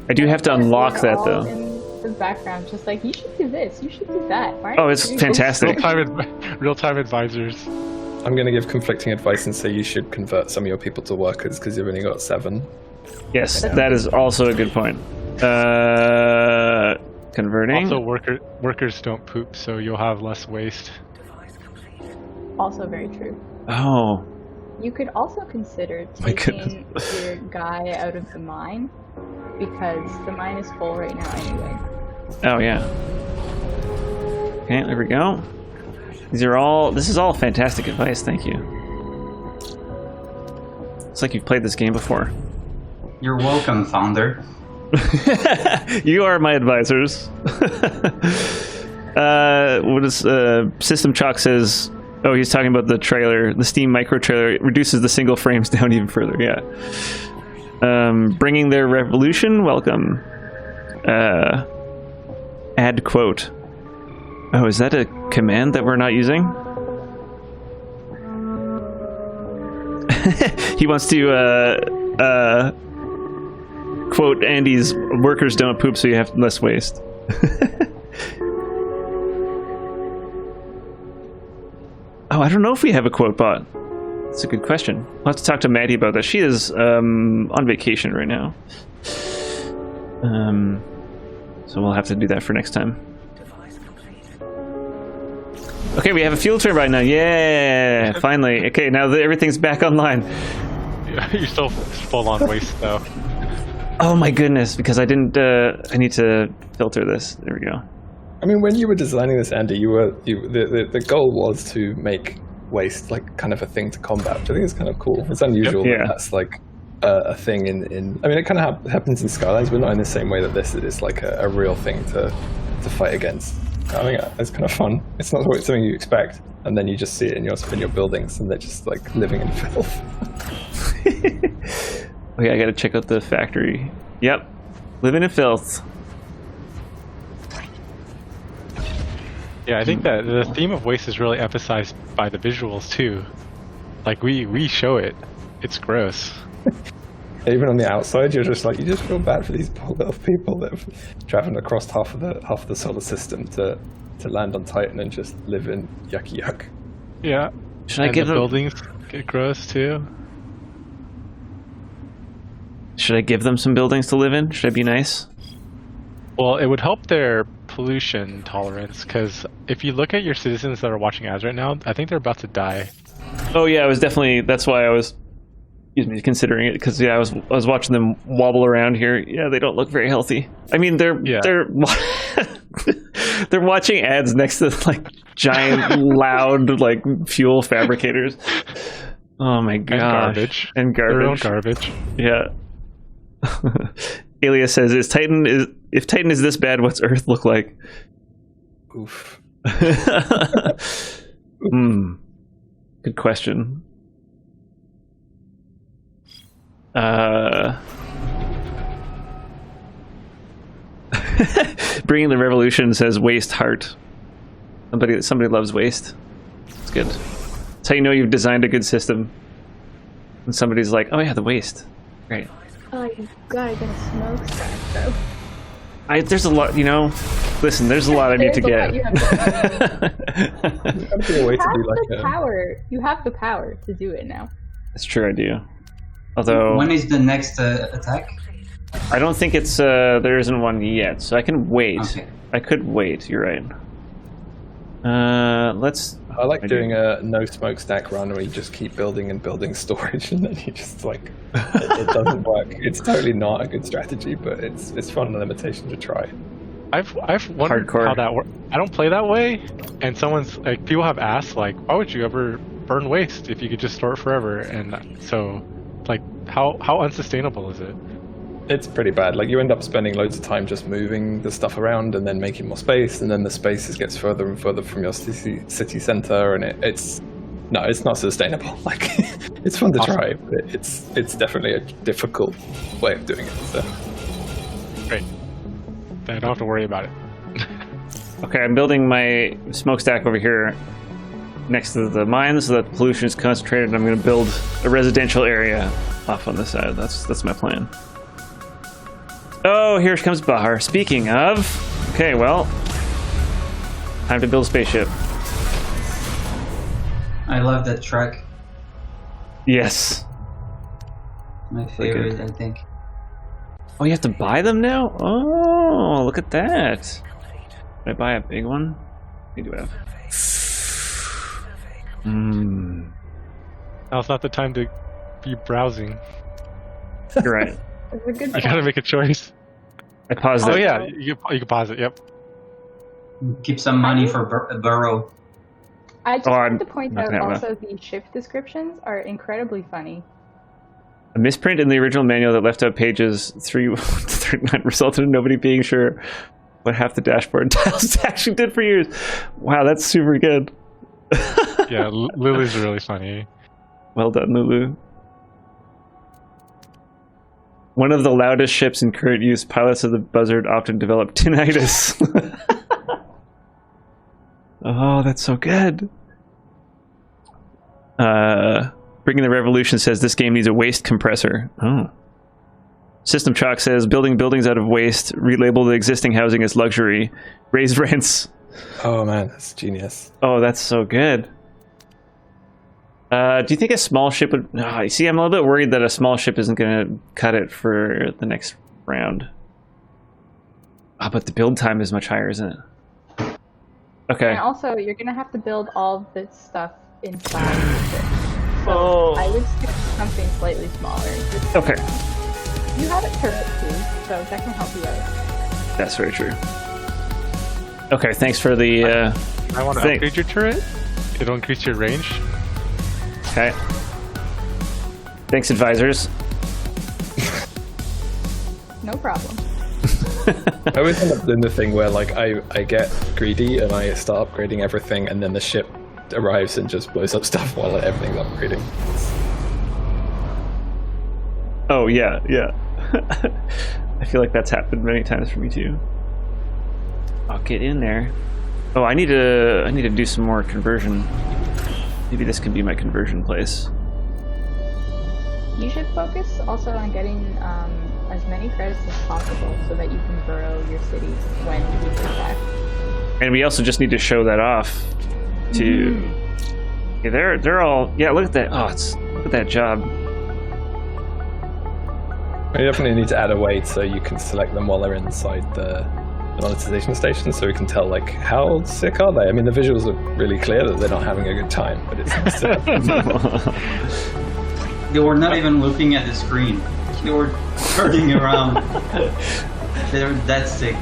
I do have to unlock that though. In the background, just like you should do this, you should do that. Why Oh, it's fantastic. Real-time advisors. I'm going to give conflicting advice and say you should convert some of your people to workers because you've only got 7. Yes, that is also a good point. Converting. Also, workers don't poop, so you'll have less waste. Also very true. Oh. You could also consider taking your guy out of the mine, because the mine is full right now anyway. Oh yeah. Okay, there we go. This is all fantastic advice, thank you. It's like you've played this game before. You're welcome, founder. You are my advisors. What is System Chalk says? Oh, he's talking about the trailer, the Steam micro trailer. It reduces the single frames down even further. Yeah. Bringing their revolution. Welcome. Add quote. Oh, is that a command that we're not using? He wants to quote Andy's "workers don't poop, so you have less waste." Oh, I don't know if we have a quote bot. That's a good question. I'll have to talk to Maddie about that. She is on vacation right now. So we'll have to do that for next time. Okay, we have a fuel turbine now. Yeah, finally. Okay, now that everything's back online. You're still full on waste though. Oh my goodness, because I didn't. I need to filter this. There we go. I mean, when you were designing this, Andy, the goal was to make waste like kind of a thing to combat, which I think is kind of cool. It's unusual that that's like a thing in. I mean, it kind of happens in Skylines, but not in the same way that this is like a real thing to fight against. I mean, it's kind of fun. It's not something you expect, and then you just see it in your buildings, and they're just like living in filth. Okay, I gotta check out the factory. Yep, living in filth. Yeah, I think that the theme of waste is really emphasized by the visuals too. Like we show it. It's gross. Even on the outside, you just feel bad for these poor little people that have traveled across half of the solar system to land on Titan and just live in yucky yuck. Yeah. Should I give the them buildings get gross too? Should I give them some buildings to live in? Should I be nice? Well, it would help their pollution tolerance, because if you look at your citizens that are watching ads right now, I think they're about to die. Oh yeah, I was definitely. That's why I was Excuse me, considering it, because I was watching them wobble around here. Yeah, they don't look very healthy. I mean, they're they're watching ads next to like giant, loud like fuel fabricators. Oh my gosh! And garbage. Their own garbage. Yeah. Alias says, if Titan is this bad, what's Earth look like? Oof. Good question. Bringing the Revolution says waste heart. Somebody loves waste. It's good. That's how you know you've designed a good system. And somebody's like, oh yeah, the waste. Great. Oh, you gotta get a smokestack though. There's a lot, listen, there's a lot I need to get. You have the power to do it now. That's true, I do. Although, when is the next attack? I don't think it's there isn't one yet, so I can wait. Okay. I could wait. You're right. Let's. I like doing a no smokestack run where you just keep building and building storage, and then you just like it doesn't work. It's totally not a good strategy, but it's fun and limitation to try. I've wondered Hardcore. how that works. I don't play that way, and someone's like, people have asked like, why would you ever burn waste if you could just store it forever? And so, like, how unsustainable is it? It's pretty bad. Like, you end up spending loads of time just moving the stuff around and then making more space, and then the space gets further and further from your city center, and it's not sustainable. Like, it's fun to try, but it's definitely a difficult way of doing it. So. Great. Then I don't have to worry about it. Okay, I'm building my smokestack over here next to the mines so that the pollution is concentrated. I'm going to build a residential area off on the side. That's my plan. Oh, here comes Bahar. Speaking of, okay, well, time to build a spaceship. I love that truck. Yes. My favorite, I think. Oh, you have to buy them now? Oh, look at that. Did I buy a big one? What do I have? Now's not the time to be browsing. You're right. It's a good You gotta make a choice. I paused it. Oh yeah, you can pause it. Yep. Keep some money for BURROW. I just I'm want to point not out gonna have also the ship descriptions are incredibly funny. A misprint in the original manual that left out pages 3 to 39 resulted in nobody being sure what half the dashboard tiles actually did for years. Wow, that's super good. Yeah, Lulu's really funny. Well done, Lulu. One of the loudest ships in current use, pilots of the Buzzard often develop tinnitus. Oh, that's so good. Bringing the Revolution says this game needs a waste compressor. Oh. System Chalk says building buildings out of waste, relabel the existing housing as luxury, raise rents. Oh man, that's genius. Oh, that's so good. Do you think a small ship would... Oh, see, I'm a little bit worried that a small ship isn't going to cut it for the next round. Oh, but the build time is much higher, isn't it? Okay. And also, you're going to have to build all of this stuff inside the ship. So I would stick to something slightly smaller. Okay. You have a turret too, so that can help you out. That's very true. Okay, thanks for the... I want to upgrade your turret. It'll increase your range. Okay. Thanks, advisors. No problem. I always end up doing the thing where like I get greedy and I start upgrading everything, and then the ship arrives and just blows up stuff while everything's upgrading. Oh, yeah. I feel like that's happened many times for me, too. I'll get in there. Oh, I need to do some more conversion. Maybe this could be my conversion place. You should focus also on getting as many credits as possible so that you can burrow your city when you get back. And we also just need to show that off to... Yeah, they're all... Yeah, look at that. Oh, look at that job. We definitely need to add a way so you can select them while they're inside the monetization station, so we can tell like how sick are they. I mean, the visuals are really clear that they're not having a good time, but it's nice to They were not even looking at the screen. They were turning around. They're that sick.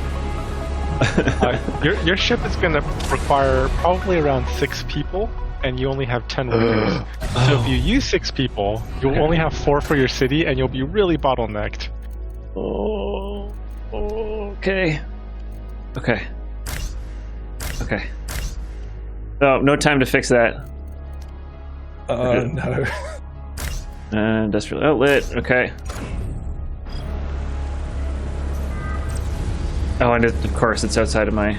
Your ship is going to require probably around 6 people, and you only have 10 workers. So if you use 6 people, you'll only have 4 for your city, and you'll be really bottlenecked. Okay. Oh, no time to fix that. No. Industrial outlet. Okay. Oh, and of course it's outside of my.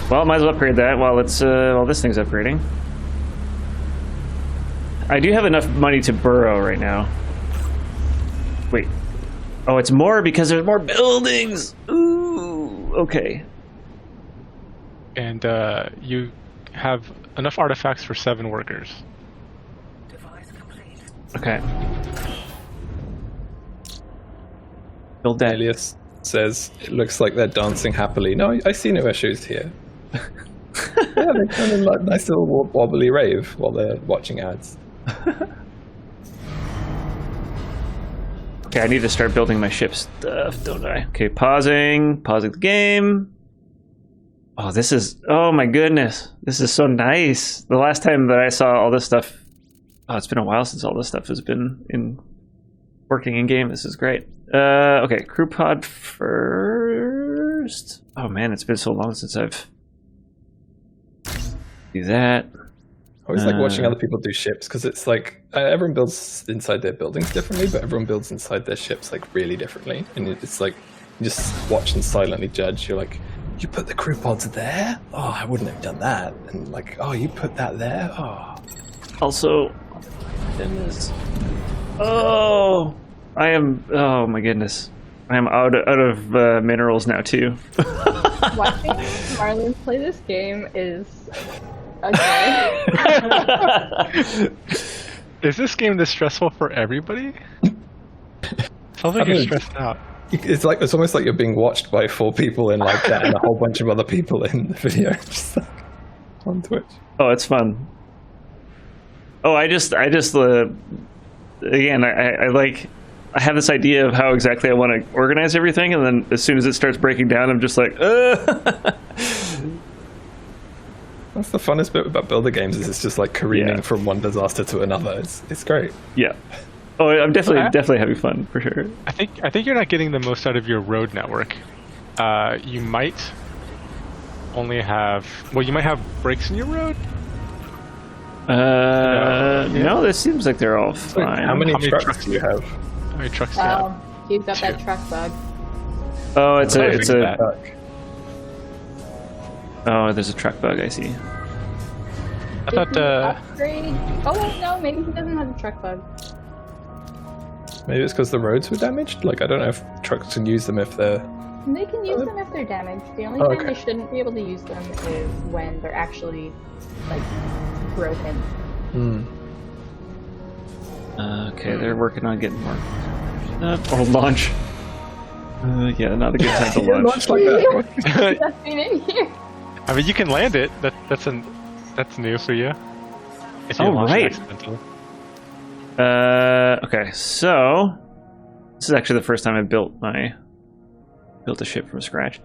Well, might as well upgrade that while it's while this thing's upgrading. I do have enough money to burrow right now. Wait. Oh, it's more because there's more buildings. Ooh. Okay. And you have enough artifacts for 7 workers. Okay. Build that. Alias says it looks like they're dancing happily. No, I see no issues here. Yeah, they're kind of like nice little wobbly rave while they're watching ads. Okay, I need to start building my ship stuff, don't I? Okay, pausing the game. Oh, this is, oh my goodness. This is so nice. The last time that I saw all this stuff, oh, it's been a while since all this stuff has been working in game. This is great. Okay, crew pod first. Oh man, it's been so long since I've do that. I always like watching other people do ships because it's like everyone builds inside their buildings differently, but everyone builds inside their ships like really differently, and it's like you just watch and silently judge. You're like, you put the crew pods there? Oh, I wouldn't have done that. And like, oh, you put that there? Oh. Also, goodness. Oh, I am. Oh my goodness, I am out of minerals now too. Watching Marlon play this game is okay. Is this game this stressful for everybody? Sounds like you're stressed out. It's like it's almost like you're being watched by 4 people in like that and a whole bunch of other people in the video just like, on Twitch. Oh, it's fun. Oh, I just again, I like, I have this idea of how exactly I want to organize everything, and then as soon as it starts breaking down, I'm just like, That's the funnest bit about builder games is it's just like careening from one disaster to another. It's great. Yeah. Oh, I'm definitely having fun for sure. I think you're not getting the most out of your road network. You might only have, well, you might have breaks in your road. No, this seems like they're all fine. How many trucks do you have? How many trucks do you have? He's got that truck bug. Oh, it's a. Oh, there's a truck bug. I see. I thought. Upgrade. Oh wait, no, maybe he doesn't have a truck bug. Maybe it's because the roads were damaged? Like, I don't know if trucks can use them if they're... They can use them if they're damaged. The only time they shouldn't be able to use them is when they're actually, like, broken. Okay, they're working on getting more... or launch. Yeah, not a good time to launch. Like that. Nothing in here. I mean, you can land it. That's new for you. If you launch it accidentally. Okay, so this is actually the first time I built a ship from scratch.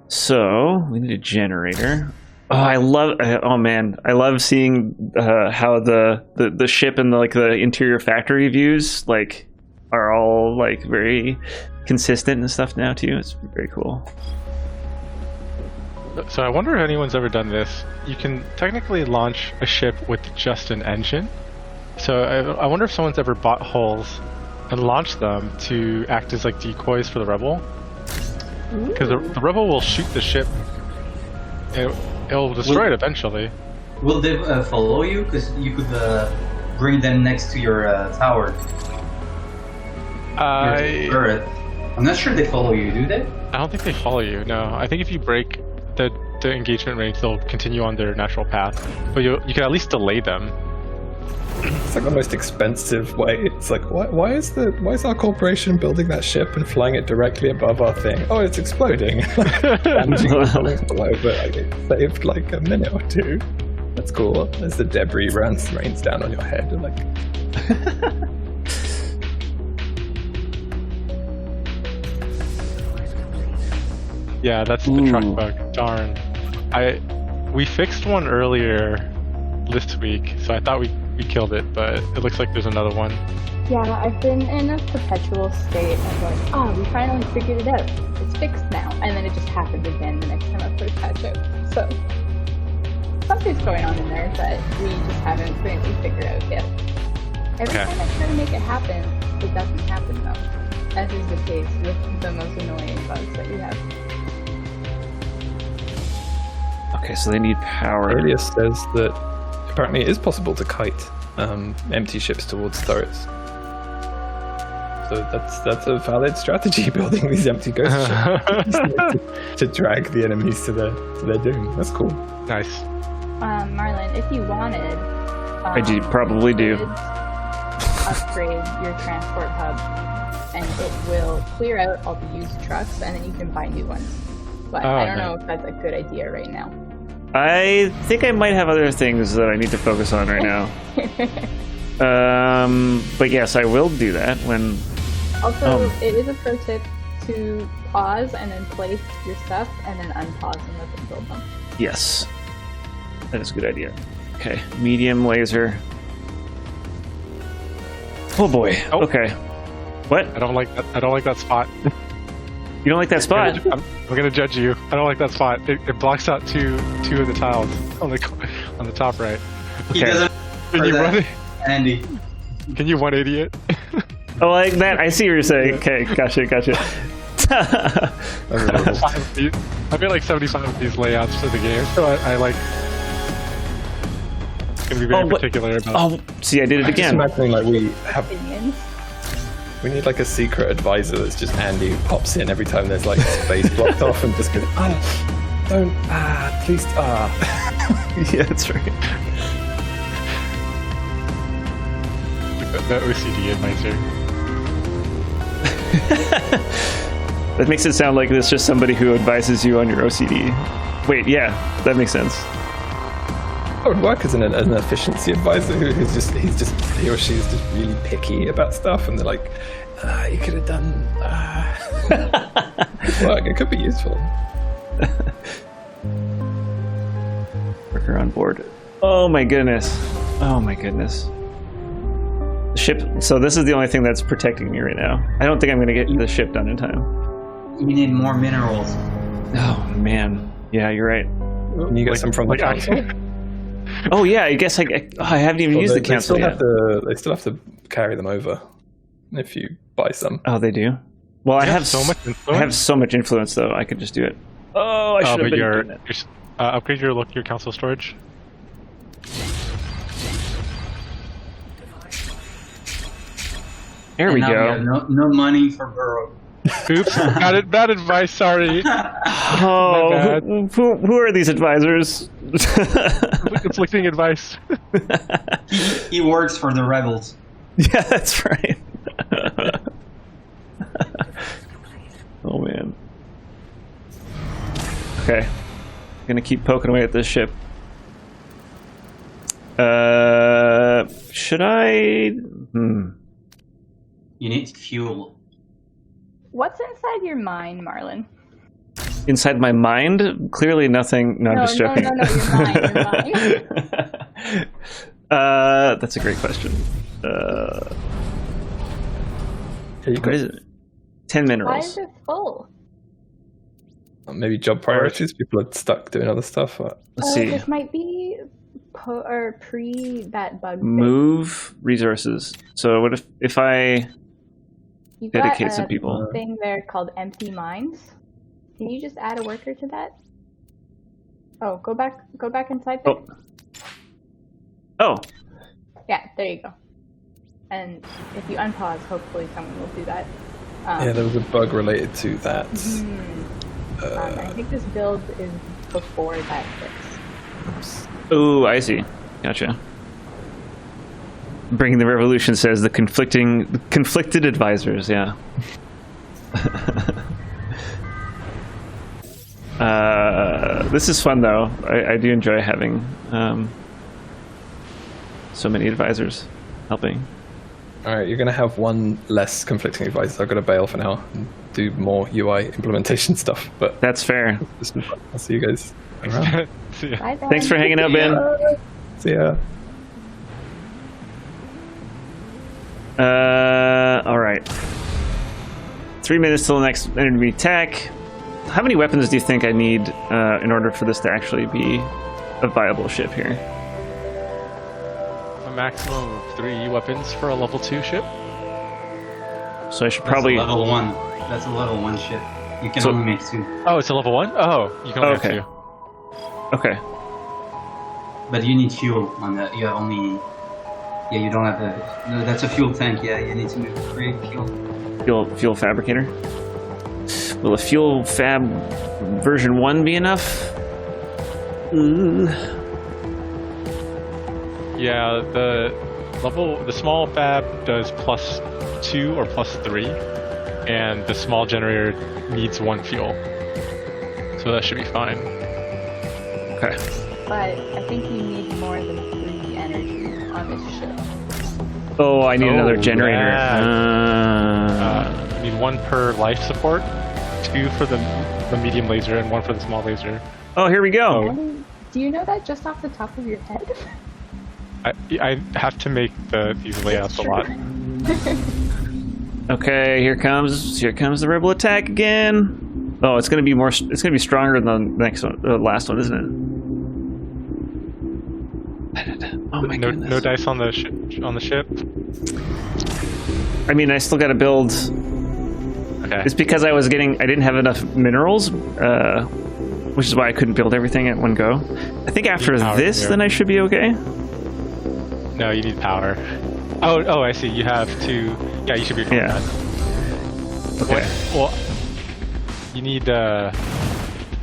So we need a generator. Oh, I love seeing how the ship and the interior factory views like are all like very consistent and stuff now too. It's very cool. So I wonder if anyone's ever done this. You can technically launch a ship with just an engine. So I wonder if someone's ever bought hulls and launched them to act as like decoys for the rebel. Because the rebel will shoot the ship. It'll destroy it eventually. Will they follow you? Because you could bring them next to your tower. Your turret. I'm not sure they follow you, do they? I don't think they follow you, no. I think if you break the engagement range, they'll continue on their natural path. But you can at least delay them. It's like the most expensive way. It's like, why is our corporation building that ship and flying it directly above our thing? Oh, it's exploding. Damaging the buildings below, but like, it saved like a minute or two. That's cool. As the debris rains down on your head, like. Yeah, that's the truck bug. Darn. We fixed one earlier this week, so I thought we killed it, but it looks like there's another one. Yeah, I've been in a perpetual state of like, oh, we finally figured it out. It's fixed now. And then it just happens again the next time I play patch out. So, something's going on in there that we just haven't really figured out yet. Every time I try to make it happen, it doesn't happen though. As is the case with the most annoying bugs that we have. Okay, so they need power. Alias says that apparently it is possible to kite empty ships towards turrets. So that's a valid strategy, building these empty ghost ships to drag the enemies to their doom. That's cool. Nice. Marlon, if you wanted, probably do. Upgrade your transport hub, and it will clear out all the used trucks, and then you can buy new ones. But I don't know if that's a good idea right now. I think I might have other things that I need to focus on right now. But yes, I will do that when. Also, it is a pro tip to pause and then place your stuff, and then unpause and let them build them. Yes, that is a good idea. Okay, medium laser. Oh boy. Oh. Okay. What? I don't like that. I don't like that spot. You don't like that spot? I'm gonna judge you. I don't like that spot. It blocks out two of the tiles on the top right. Okay. He doesn't. Can you run it? Andy. Can you 180 it? Oh, like that. I see what you're saying. Okay, gotcha. I made like 75 of these layouts for the game, so I like. Gonna be very particular about. Oh, see, I did it again. Just imagining like Opinions. we need like a secret advisor that's just Andy who pops in every time there's like space blocked off and just goes, please, Yeah, that's right. The OCD advisor. That makes it sound like it's just somebody who advises you on your OCD. Wait, yeah, that makes sense. I would work as an efficiency advisor he or she is just really picky about stuff, and they're like, you could have done work. It could be useful. Worker on board. Oh my goodness. The ship. So this is the only thing that's protecting me right now. I don't think I'm going to get the ship done in time. You need more minerals. Oh man. Yeah, you're right. Can you get some from the council? Oh yeah, I guess I haven't even used the council yet. They still have to carry them over if you buy some. Oh, they do. Well, I have so much influence. I have so much influence though. I could just do it. Oh, I should have been doing it. Upgrade your council storage. There we now go. We have no money for Burrow. Oops, got it. Bad advice. Sorry. Oh, who are these advisors? Conflicting advice. He works for the rebels. Yeah, that's right. Oh man. Okay, gonna keep poking away at this ship. Should I? You need fuel. What's inside your mind, Marlon? Inside my mind? Clearly nothing. No, I'm just joking. No, your mind. That's a great question. What is it? 10 Why minerals. is it full? Maybe job priorities. People are stuck doing other stuff. Let's see. This might be pre that bug thing. Move resources. So what if I You dedicate got some people? a thing there called empty mines. Can you just add a worker to that? Oh, go back inside there. Oh. Yeah, there you go. And if you unpause, hopefully someone will do that. Yeah, there was a bug related to that. I think this build is before that fix. Oh, I see. Gotcha. Bringing the Revolution says the conflicted advisors. Yeah. This is fun though. I do enjoy having so many advisors helping. All right, you're going to have one less conflicting advisor. I've got to bail for now and do more UI implementation stuff. But That's fair. I'll see you guys around. See ya. Bye, Ben. Thanks for hanging out, Ben. See ya. All right. 3 minutes till the next enemy attack. How many weapons do you think I need in order for this to actually be a viable ship here? A maximum of 3 weapons for a level 2 ship. So I should That's probably... a level 1. That's a level 1 ship. You can So- only make 2. Oh, it's a level 1? Oh, you can only Okay. have 2. Okay. But you need fuel on that. You have only... Yeah, you don't have the... No, that's a fuel tank. Yeah, you need to create fuel. Fuel fabricator. Will a fuel fab version 1 be enough? Yeah, the small fab does +2 or +3, and the small generator needs 1 fuel. So that should be fine. Okay. But I think you need more than 3 energy on this ship. Oh, I need another generator. I need 1 per life support, 2 for the medium laser, and 1 for the small laser. Oh, here we go. Andy, do you know that just off the top of your head? I have to make these layouts a lot. Okay, here comes the rebel attack again. Oh, it's gonna be more. It's gonna be stronger than the next one, the last one, isn't it? Oh my goodness. No dice on the ship. I mean, I still got to build. Okay. It's because I didn't have enough minerals, which is why I couldn't build everything at one go. I think after this, then I should be okay. No, you need power. Oh, I see. You have 2. Yeah, you should be fine with that. Okay. Well, you need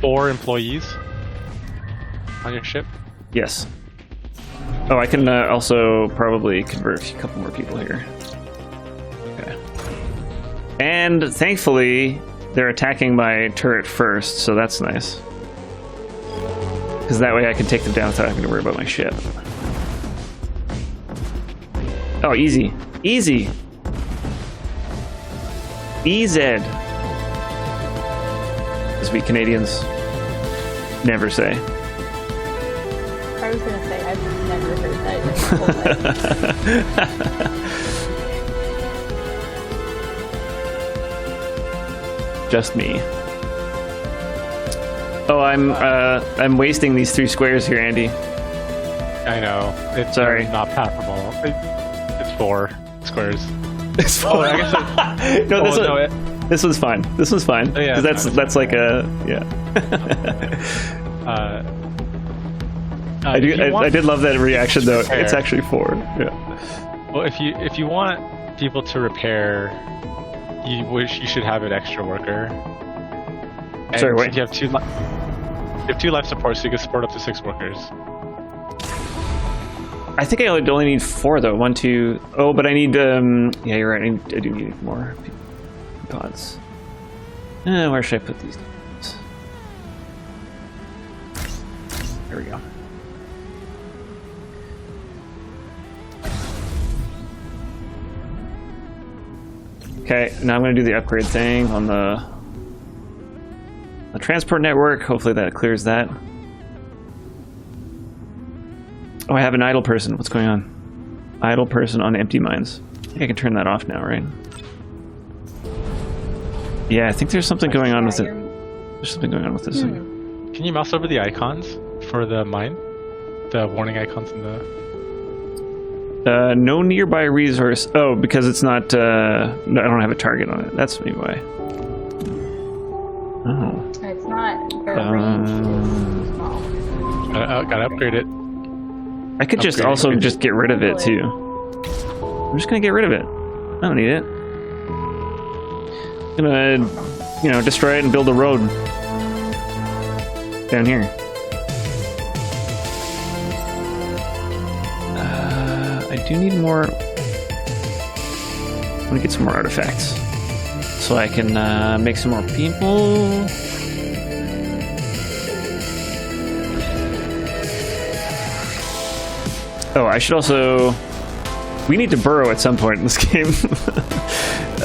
4 employees on your ship. Yes. Oh, I can also probably convert a couple more people here. Okay. And thankfully, they're attacking my turret first, so that's nice. Because that way I can take them down without having to worry about my ship. Oh, easy. Easy. EZ. As we Canadians never say. I was gonna say, I've never heard that in my whole life. Just me. Oh, I'm wasting these 3 squares here, Andy. I know. It's Sorry. Not passable. It's 4 squares. It's fine. Oh, I guess no, this it, one's fine. This one's fine. Oh, yeah, 'Cause that's like a I did love that reaction though. Repair. It's actually 4. Yeah. Well, if you want people to repair, you should have an extra worker. And Sorry, wait. You have 2 life supports, so you can support up to 6 workers. I think I only need 4 though. 1, 2. Oh, but I need. Yeah, you're right. I do need more pods. Where should I put these? There we go. Okay, now I'm going to do the upgrade thing on the transport network. Hopefully that clears that. Oh, I have an idle person. What's going on? Idle person on empty mines. I think I can turn that off now, right? Yeah, I think there's something going on with it. There's something going on with this. Can you mouse over the icons for the mine? The warning icons in the... No nearby resource. Oh, because it's not... no, I don't have a target on it. That's maybe why. Oh. It's not their range is small. Gotta upgrade it. I could just also just get rid of it too. I'm just gonna get rid of it. I don't need it. I'm gonna, destroy it and build a road down here. I do need more. I'm gonna get some more artifacts so I can make some more people. Oh, I should also... We need to burrow at some point in this game.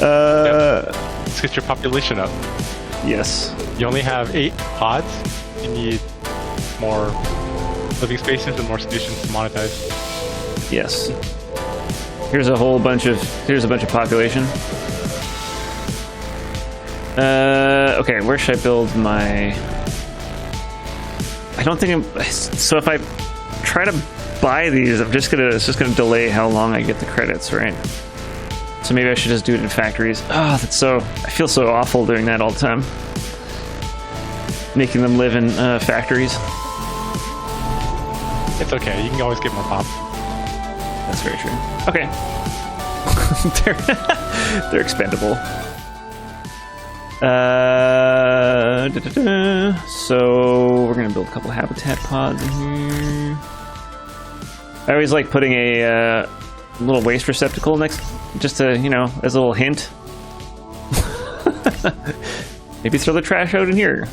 Let's get your population up. Yes. You only have 8 pods. You need more living spaces and more solutions to monetize. Yes. Here's a whole bunch of... Here's a bunch of population. Okay, where should I build my... I don't think I'm... So if I try to buy these, it's just gonna delay how long I get the credits, right? So maybe I should just do it in factories. Oh, that's so... I feel so awful doing that all the time. Making them live in factories. It's okay, you can always get more pop. That's very true. Okay. They're expendable. So we're gonna build a couple habitat pods in here. I always like putting a little waste receptacle next, just to, you know, as a little hint. Maybe throw the trash out in here.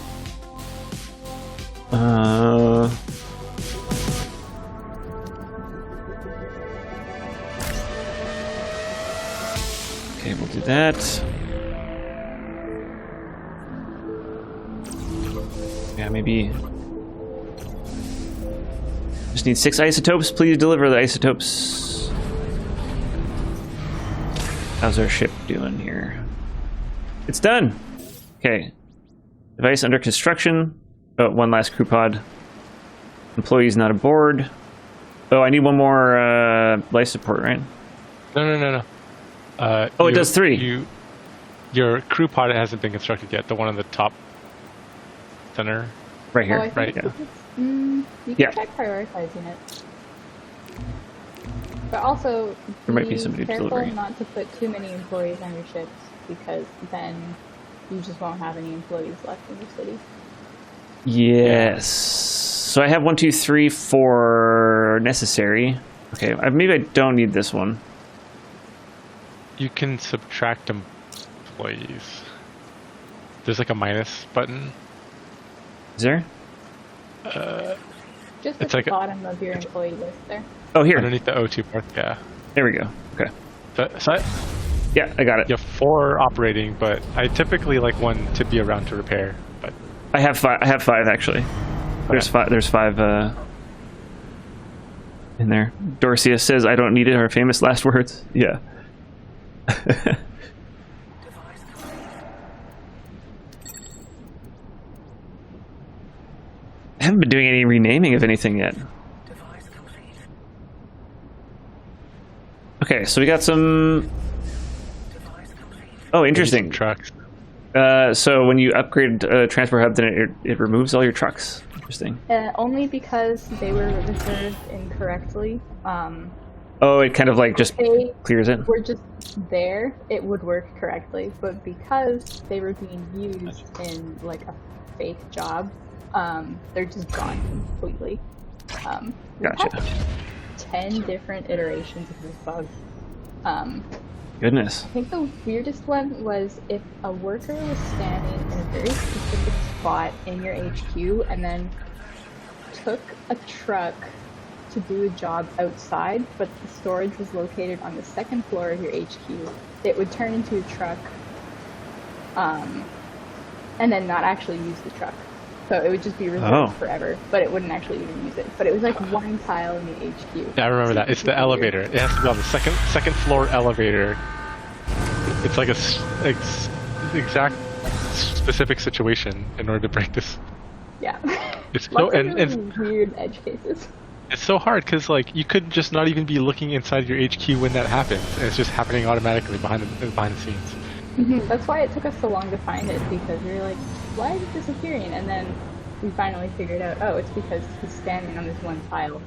Okay, we'll do that. Yeah, maybe. Just need 6 isotopes. Please deliver the isotopes. How's our ship doing here? It's done. Okay. Device under construction. Oh, 1 last crew pod. Employees not aboard. Oh, I need 1 more life support, right? No. Oh, it does 3. Your crew pod hasn't been constructed yet. The one on the top center. Right here. Oh, I think Right, it's yeah. because, you can try prioritizing it. But also, There might be be somebody careful delivering. not to put too many employees on your ships, because then you just won't have any employees left in your city. Yes. So I have 1, 2, 3, 4 necessary. Okay, maybe I don't need this one. You can subtract employees. There's like a minus button. Is there? Just at It's the like bottom of your employee list there. Oh, here. Underneath the O2 part, yeah. There we go. Okay. So Yeah, I got it. you have 4 operating, but I typically like 1 to be around to repair. But I have 5. I have 5 actually. There's 5. There's 5 in there. Dorcia says, "I don't need it." Her famous last words. Yeah. I haven't been doing any renaming of anything yet. Okay, so we got some... Oh, interesting. trucks. So when you upgrade Transport Hub, then it removes all your trucks. Interesting. Only because they were reserved incorrectly. Oh, it kind of like just They clears it. were just there, it would work correctly. But because they were being used in like a fake job, they're just gone completely. We've Gotcha. had 10 different iterations of this bug. Goodness. I think the weirdest one was if a worker was standing in a very specific spot in your HQ and then took a truck to do a job outside, but the storage was located on the 2nd floor of your HQ, it would turn into a truck and then not actually use the truck. So it would just be reserved forever, but it wouldn't actually even use it. But it was like 1 tile in the HQ. Yeah, I remember that. It's the elevator. It has to be on the second floor elevator. It's like a exact specific situation in order to break this. Yeah. It's so Lots of and really weird edge cases. it's so hard because like you could just not even be looking inside your HQ when that happens, and it's just happening automatically behind the scenes. That's why it took us so long to find it, because we were like, why is it disappearing? And then we finally figured out, oh, it's because he's standing on this 1 tile.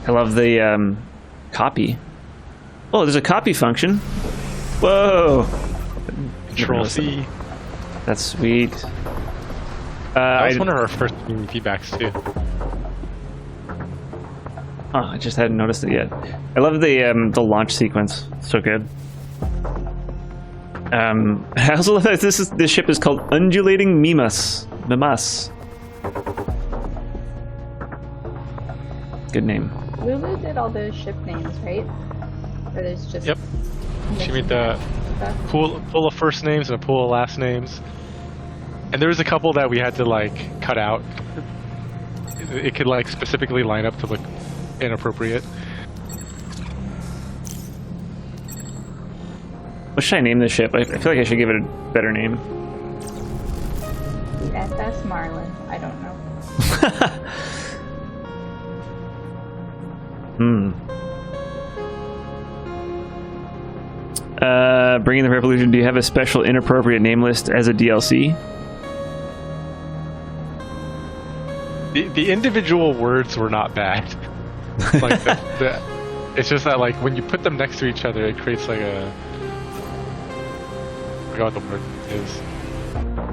I love the copy. Oh, there's a copy function. Whoa. Control C. That's sweet. That was one of our first feedbacks too. Oh, I just hadn't noticed it yet. I love the launch sequence. So good. I also love that this ship is called Undulating Mimas. Mimas. Good name. Lulu did all the ship names, right? Or there's just... Yep. She made the pool of first names and a pool of last names. And there was a couple that we had to like cut out. It could like specifically line up to look inappropriate. What should I name this ship? I feel like I should give it a better name. The SS Marlin. I don't know. Bringing the Revolution. Do you have a special inappropriate name list as a DLC? The individual words were not bad. Like it's just that like when you put them next to each other, it creates like a. I forgot what the word is.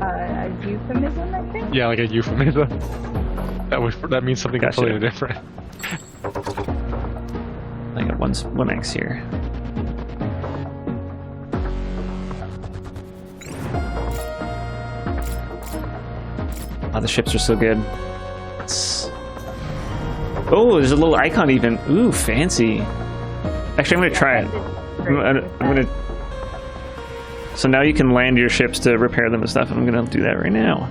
A euphemism, I think? Yeah, like a euphemism. That means something Gotcha. completely different. I got one X here. Oh, the ships are so good. Oh, there's a little icon even. Ooh, fancy. Actually, I'm gonna try it. I'm gonna. So now you can land your ships to repair them and stuff. I'm gonna do that right now.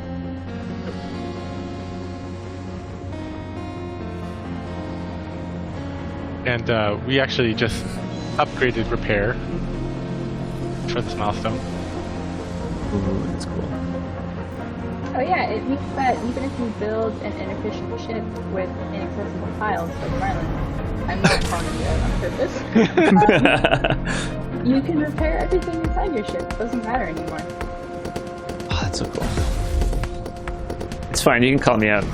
And we actually just upgraded repair for this milestone. Ooh, that's cool. Oh yeah, it means that even if you build an inefficient ship with inaccessible tiles like Marlin, I'm not calling you out on purpose, you can repair everything inside your ship. It doesn't matter anymore. Oh, that's so cool. It's fine, you can call me out.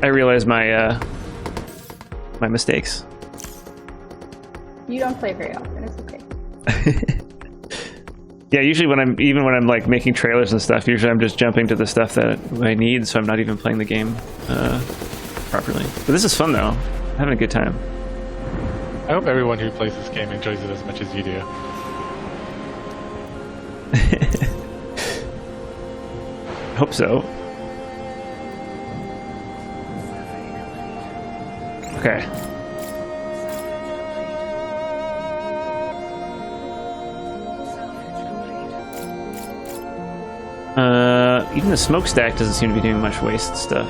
I realize my my mistakes. You don't play very often, it's okay. Yeah, usually when I'm like making trailers and stuff, usually I'm just jumping to the stuff that I need, so I'm not even playing the game properly. But this is fun though. I'm having a good time. I hope everyone who plays this game enjoys it as much as you do. I hope so. Okay. Even the smokestack doesn't seem to be doing much waste stuff.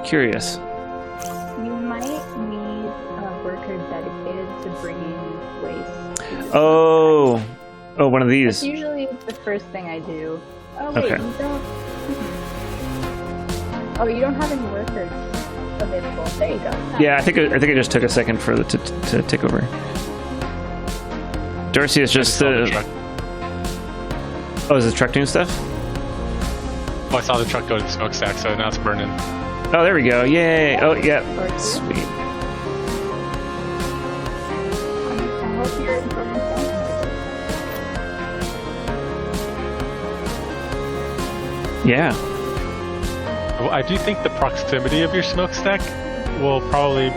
Curious. You might need a worker dedicated to bringing waste. Oh, one of these. That's usually the first thing I do. Oh wait, Okay. you don't. Oh, you don't have any workers available. There you go. Yeah, I think it just took a second for to tick over. Dorsey is just the truck. Oh, is the truck doing stuff? Oh, I saw the truck go to the smokestack, so now it's burning. Oh, there we go. Yay! Oh, yeah. Sweet. I hope you're enjoying that. Yeah. Well, I do think the proximity of your smokestack will probably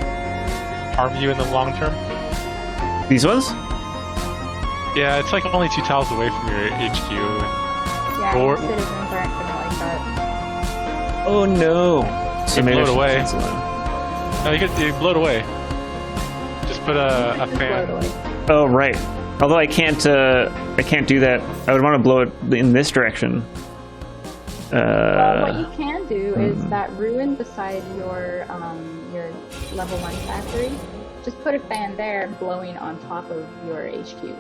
harm you in the long term. These ones? Yeah, it's like only 2 tiles away from your HQ. Yeah, Or- citizens aren't gonna like that. Oh no! So You maybe blow I it should away. cancel them. No, you blow it away. Just put a Just blow it fan. away. Oh right. Although I can't do that. I would want to blow it in this direction. What you can do is that ruin beside your level 1 factory. Just put a fan there, blowing on top of your HQ,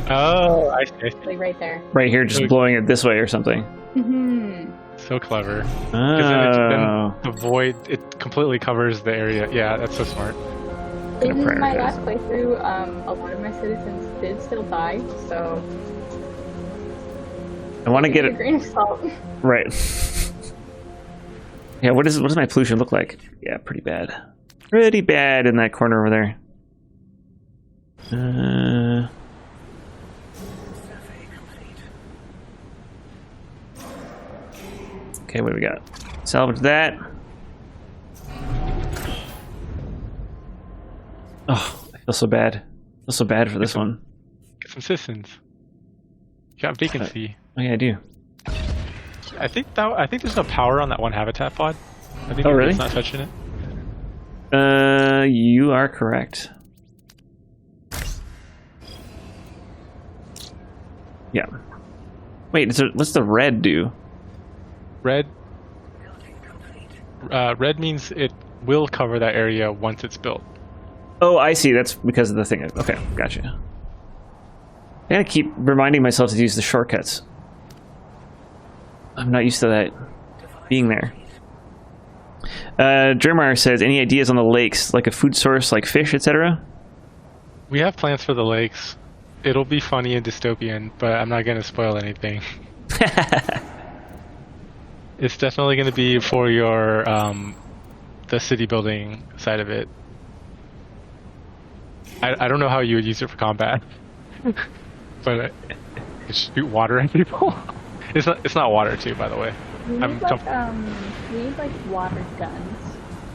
Oh, I see. like right there. Right here, just blowing it this way or something. So clever. Oh. Then the void, it completely covers the area. Yeah, that's so smart. In my prioritize. last playthrough, a lot of my citizens did still die, so I want to get a it grain of salt. right. Yeah, what does my pollution look like? Yeah, pretty bad. Pretty bad in that corner over there. Okay, what do we got? Salvage that. Oh, I feel so bad. I feel so bad for this one. Get some citizens. You got vacancy. Oh yeah, I do. I think there's no power on that one habitat pod. I think really? It's not touching it. You are correct. Yeah. Wait, what's the red do? Red means it will cover that area once it's built. Oh, I see. That's because of the thing. Okay, gotcha. I gotta keep reminding myself to use the shortcuts. I'm not used to that being there. Jermeyer says, any ideas on the lakes, like a food source, like fish, etc.? We have plans for the lakes. It'll be funny and dystopian, but I'm not going to spoil anything. It's definitely going to be for your the city building side of it. I don't know how you would use it for combat, but you shoot water at people. It's not water too, by the way. We need like water guns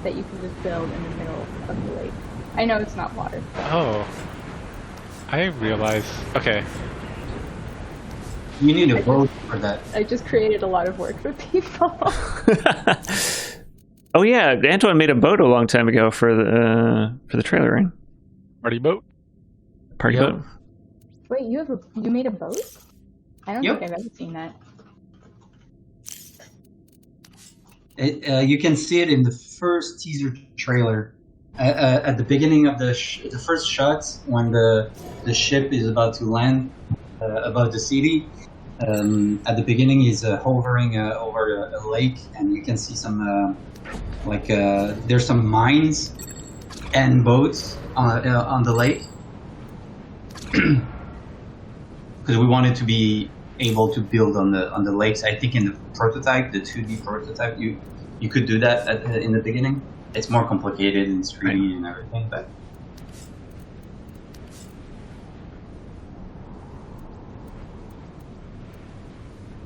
that you can just build in the middle of the lake. I know it's not water. Oh, I realize. Okay. You need a boat for that. I just created a lot of work for people. Oh yeah, Antoine made a boat a long time ago for the trailer, right? Party boat. Party boat. Wait, you made a boat? I don't Yep. think I've ever seen that. You can see it in the first teaser trailer. At the beginning of the first shots, when the ship is about to land above the city, at the beginning he's hovering over a lake, and you can see some there's some mines and boats on the lake, because we wanted to be able to build on the lakes. I think in the prototype, the 2D prototype, you could do that in the beginning. It's more complicated in 3D and everything, but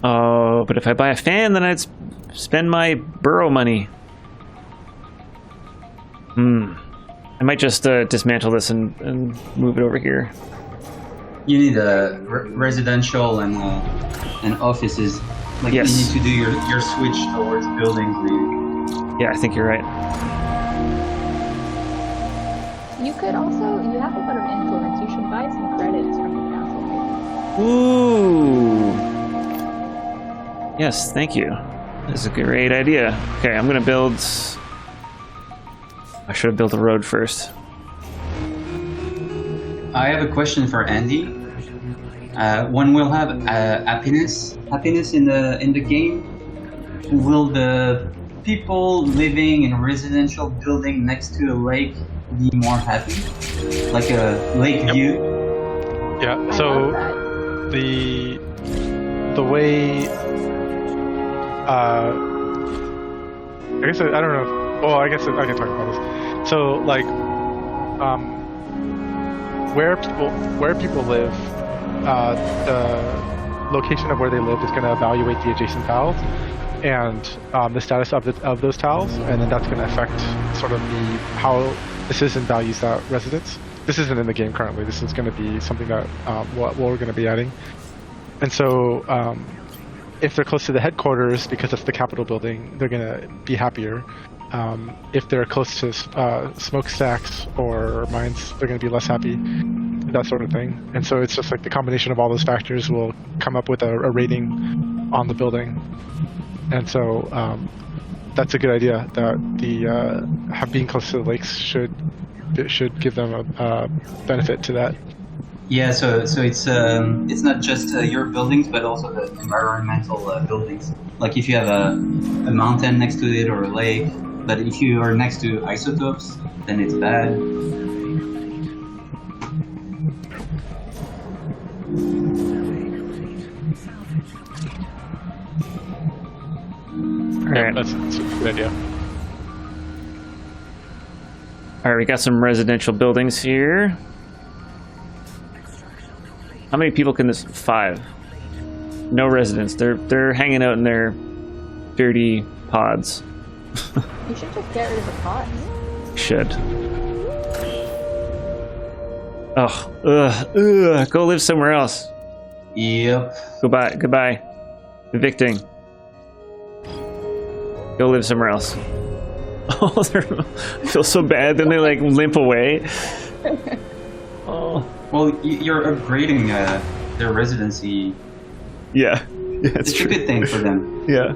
oh, but if I buy a fan, then I'd spend my burrow money. I might just dismantle this and move it over here. you need a residential and offices. Like Yes. you need to do your switch towards buildings. Yeah, I think you're right. You could also, you have a lot of influence. You should buy some credits from the council. Ooh. Yes, thank you. This is a great idea. Okay, I'm gonna build. I should have built a road first. I have a question for Andy. When we'll have happiness in the game, will the people living in a residential building next to a lake be more happy? Like a lake view? Yeah. I So love that. the way I guess I don't know. Well, I guess I can talk about this. So like where people live, the location of where they live is going to evaluate the adjacent tiles and the status of those tiles, and then that's going to affect sort of how the citizen values that residence. This isn't in the game currently. This is going to be something that what we're going to be adding. And so if they're close to the headquarters, because that's the Capitol building, they're going to be happier. If they're close to smokestacks or mines, they're going to be less happy, that sort of thing. And so it's just like the combination of all those factors will come up with a rating on the building. And so that's a good idea, that being close to the lakes should give them a benefit to that. Yeah, so it's not just your buildings, but also the environmental buildings. Like if you have a mountain next to it or a lake, but if you are next to isotopes, then it's bad. Alright. That's a good idea. Alright, we got some residential buildings here. How many people can this? 5. No residents. They're hanging out in their dirty pods. You should just get rid of the pots. Should. Oh, go live somewhere else. Yep. Goodbye. Evicting. Go live somewhere else. Oh, I feel so bad. Then they like limp away. Oh. Well, you're upgrading their residency. Yeah, it's It's true. a good thing for them. Yeah.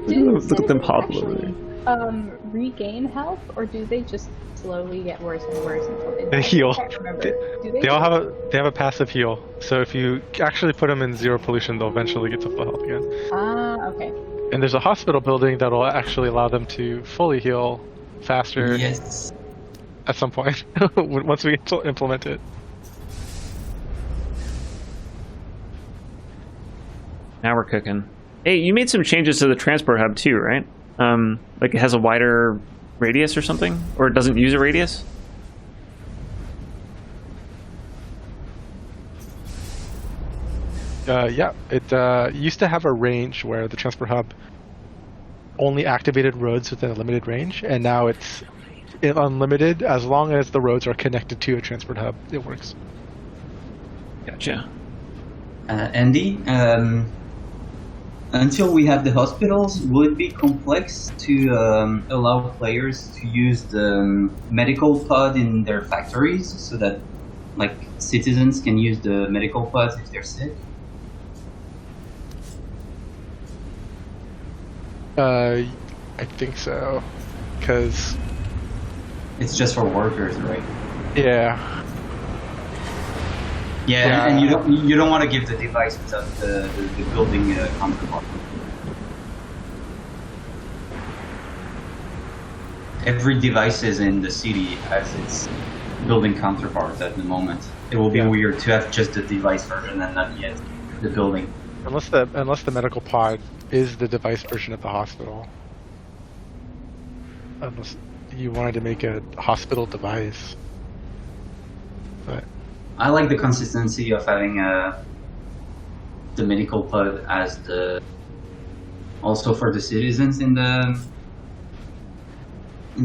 Do Look at them citizens hop actually, over. regain health, or do they just slowly get worse and worse until they die? They heal. I can't remember. Do They all have a passive heal. So if you actually put them in zero pollution, they'll eventually get to full health again. Ah, okay. And there's a hospital building that'll actually allow them to fully heal faster Yes. at some point once we implement it. Now we're cooking. Hey, you made some changes to the transport hub too, right? Like it has a wider radius or something, or it doesn't use a radius. Yeah, it used to have a range where the transport hub only activated roads within a limited range, and now it's unlimited as long as the roads are connected to a transport hub. It works. Gotcha. Andy, until we have the hospitals, would it be complex to allow players to use the medical pod in their factories so that, like, citizens can use the medical pods if they're sick? I think so, because It's just for workers, right? yeah, Yeah, and you don't want to give the device without the building counterpart. Every device is in the city has its building counterpart at the moment. It will be weird to have just the device version and not yet the building. unless the medical pod is the device version of the hospital. Unless you wanted to make a hospital device, but I like the consistency of having the medical pod as the also for the citizens in the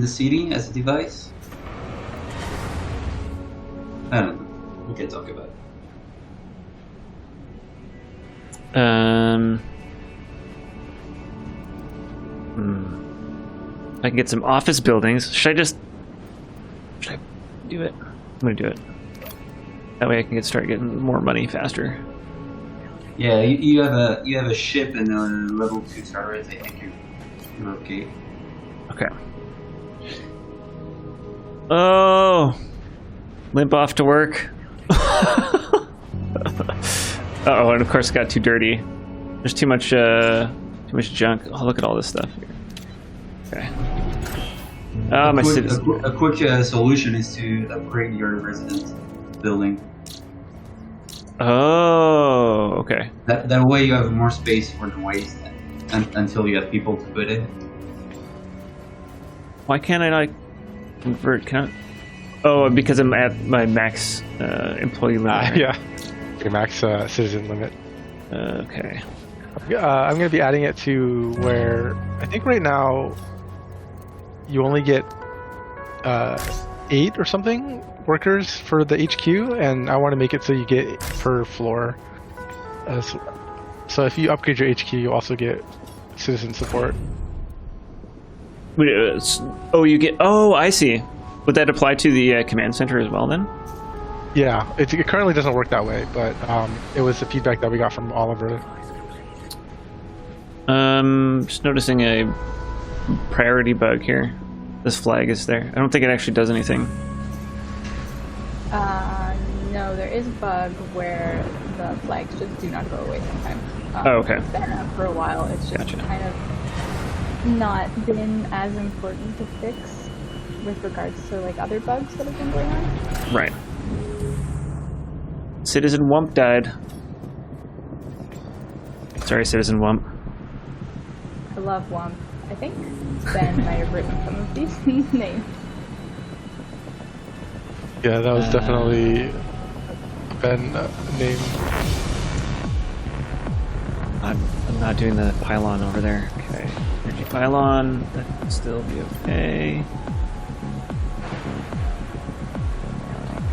city as a device. I don't know. We can talk about it. I can get some office buildings. Should I do it? I'm gonna do it. That way I can start getting more money faster. Yeah, you have a ship and a level 2 turret. I think you're okay. Okay. Oh, limp off to work. Uh-oh, and of course it got too dirty. There's too much junk. Oh, look at all this stuff here. Okay. Oh, my citizen. A quick solution is to upgrade your residence building. Oh, okay. That way you have more space for the waste until you have people to put in. Why can't I not convert? Can I? Oh, because I'm at my max employee limit. Right? yeah, your max citizen limit. Okay. I'm going to be adding it to where I think right now you only get 8 or something workers for the HQ, and I want to make it so you get per floor. So if you upgrade your HQ, you also get citizen support. Wait, you get. Oh, I see. Would that apply to the command center as well then? Yeah, it currently doesn't work that way, but it was the feedback that we got from Oliver. Just noticing a priority bug here. This flag is there. I don't think it actually does anything. No, there is a bug where the flags just do not go away sometimes. Oh, okay. It's been up for a while. It's just Gotcha. kind of not been as important to fix with regards to like other bugs that have been going on. Right. Citizen Wump died. Sorry, Citizen Wump. I love Wump. I think Ben might have written some of these names. Yeah, that was definitely a Ben name. I'm not doing the pylon over there. Okay. Energy pylon. That can still be okay.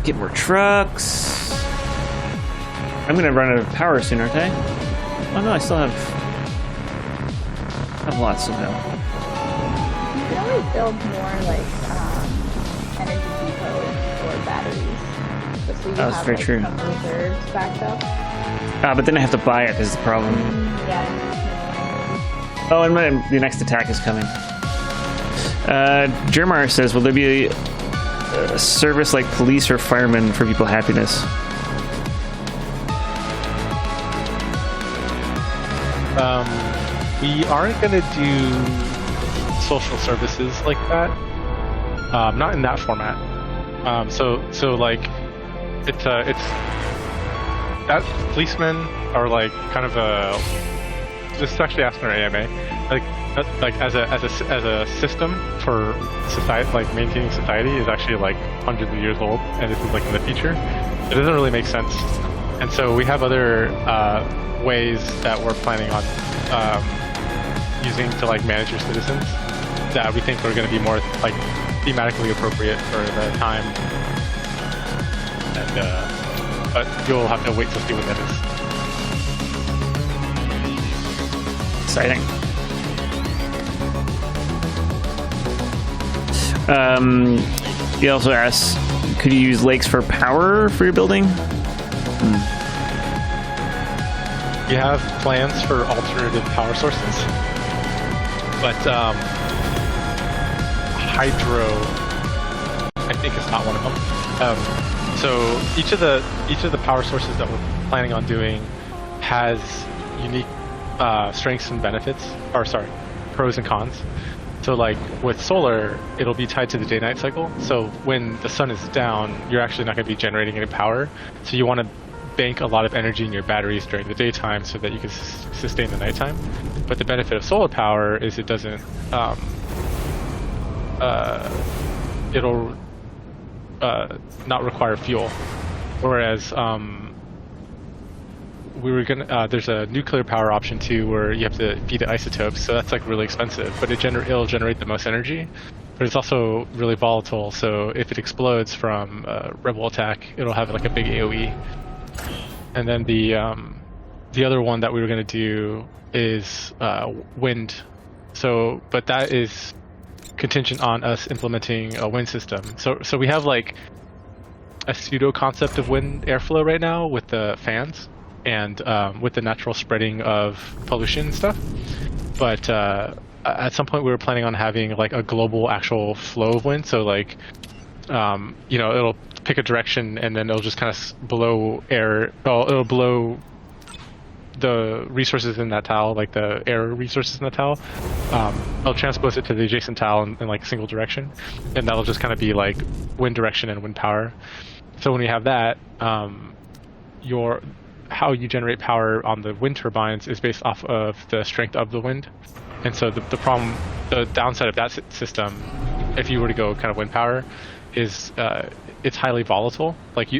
Get more trucks. I'm gonna run out of power soon, aren't I? Oh no, I still have lots of them. You can always build more like energy depots or batteries. Just so you That's have very like, true. some reserves backed up. But then I have to buy it is the problem. Yeah. Oh, and the next attack is coming. Jermar says, will there be a service like police or firemen for people happiness? We aren't going to do social services like that. Not in that format. So like it's that policemen are like kind of a. This is actually asking our AMA, like as a system for society, like maintaining society, is actually like hundreds of years old, and this is like in the future. It doesn't really make sense, and so we have other ways that we're planning on using to like manage your citizens that we think are going to be more like thematically appropriate for the time, and but you'll have to wait to see what that is. Exciting. He also asks, could you use lakes for power for your building? We have plans for alternative power sources, but hydro, I think, is not one of them. So each of the power sources that we're planning on doing has unique strengths and benefits, or sorry, pros and cons. So like with solar, it'll be tied to the day-night cycle. So when the sun is down, you're actually not going to be generating any power. So you want to bank a lot of energy in your batteries during the daytime so that you can sustain the nighttime. But the benefit of solar power is it doesn't, it'll not require fuel. Whereas we were gonna, there's a nuclear power option too, where you have to feed it isotopes, so that's like really expensive, but it'll generate the most energy. But it's also really volatile, so if it explodes from a rebel attack, it'll have like a big AoE. And then the other one that we were gonna do is wind. So, but that is contingent on us implementing a wind system. So we have like a pseudo concept of wind airflow right now with the fans and with the natural spreading of pollution and stuff. But at some point we were planning on having like a global actual flow of wind. So like, it'll pick a direction and then it'll just kind of blow air. Well, it'll blow the resources in that tile, like the air resources in the tile. It'll transpose it to the adjacent tile in like a single direction, and that'll just kind of be like wind direction and wind power. So when we have that, how you generate power on the wind turbines is based off of the strength of the wind. And so the downside of that system, if you were to go kind of wind power, is it's highly volatile,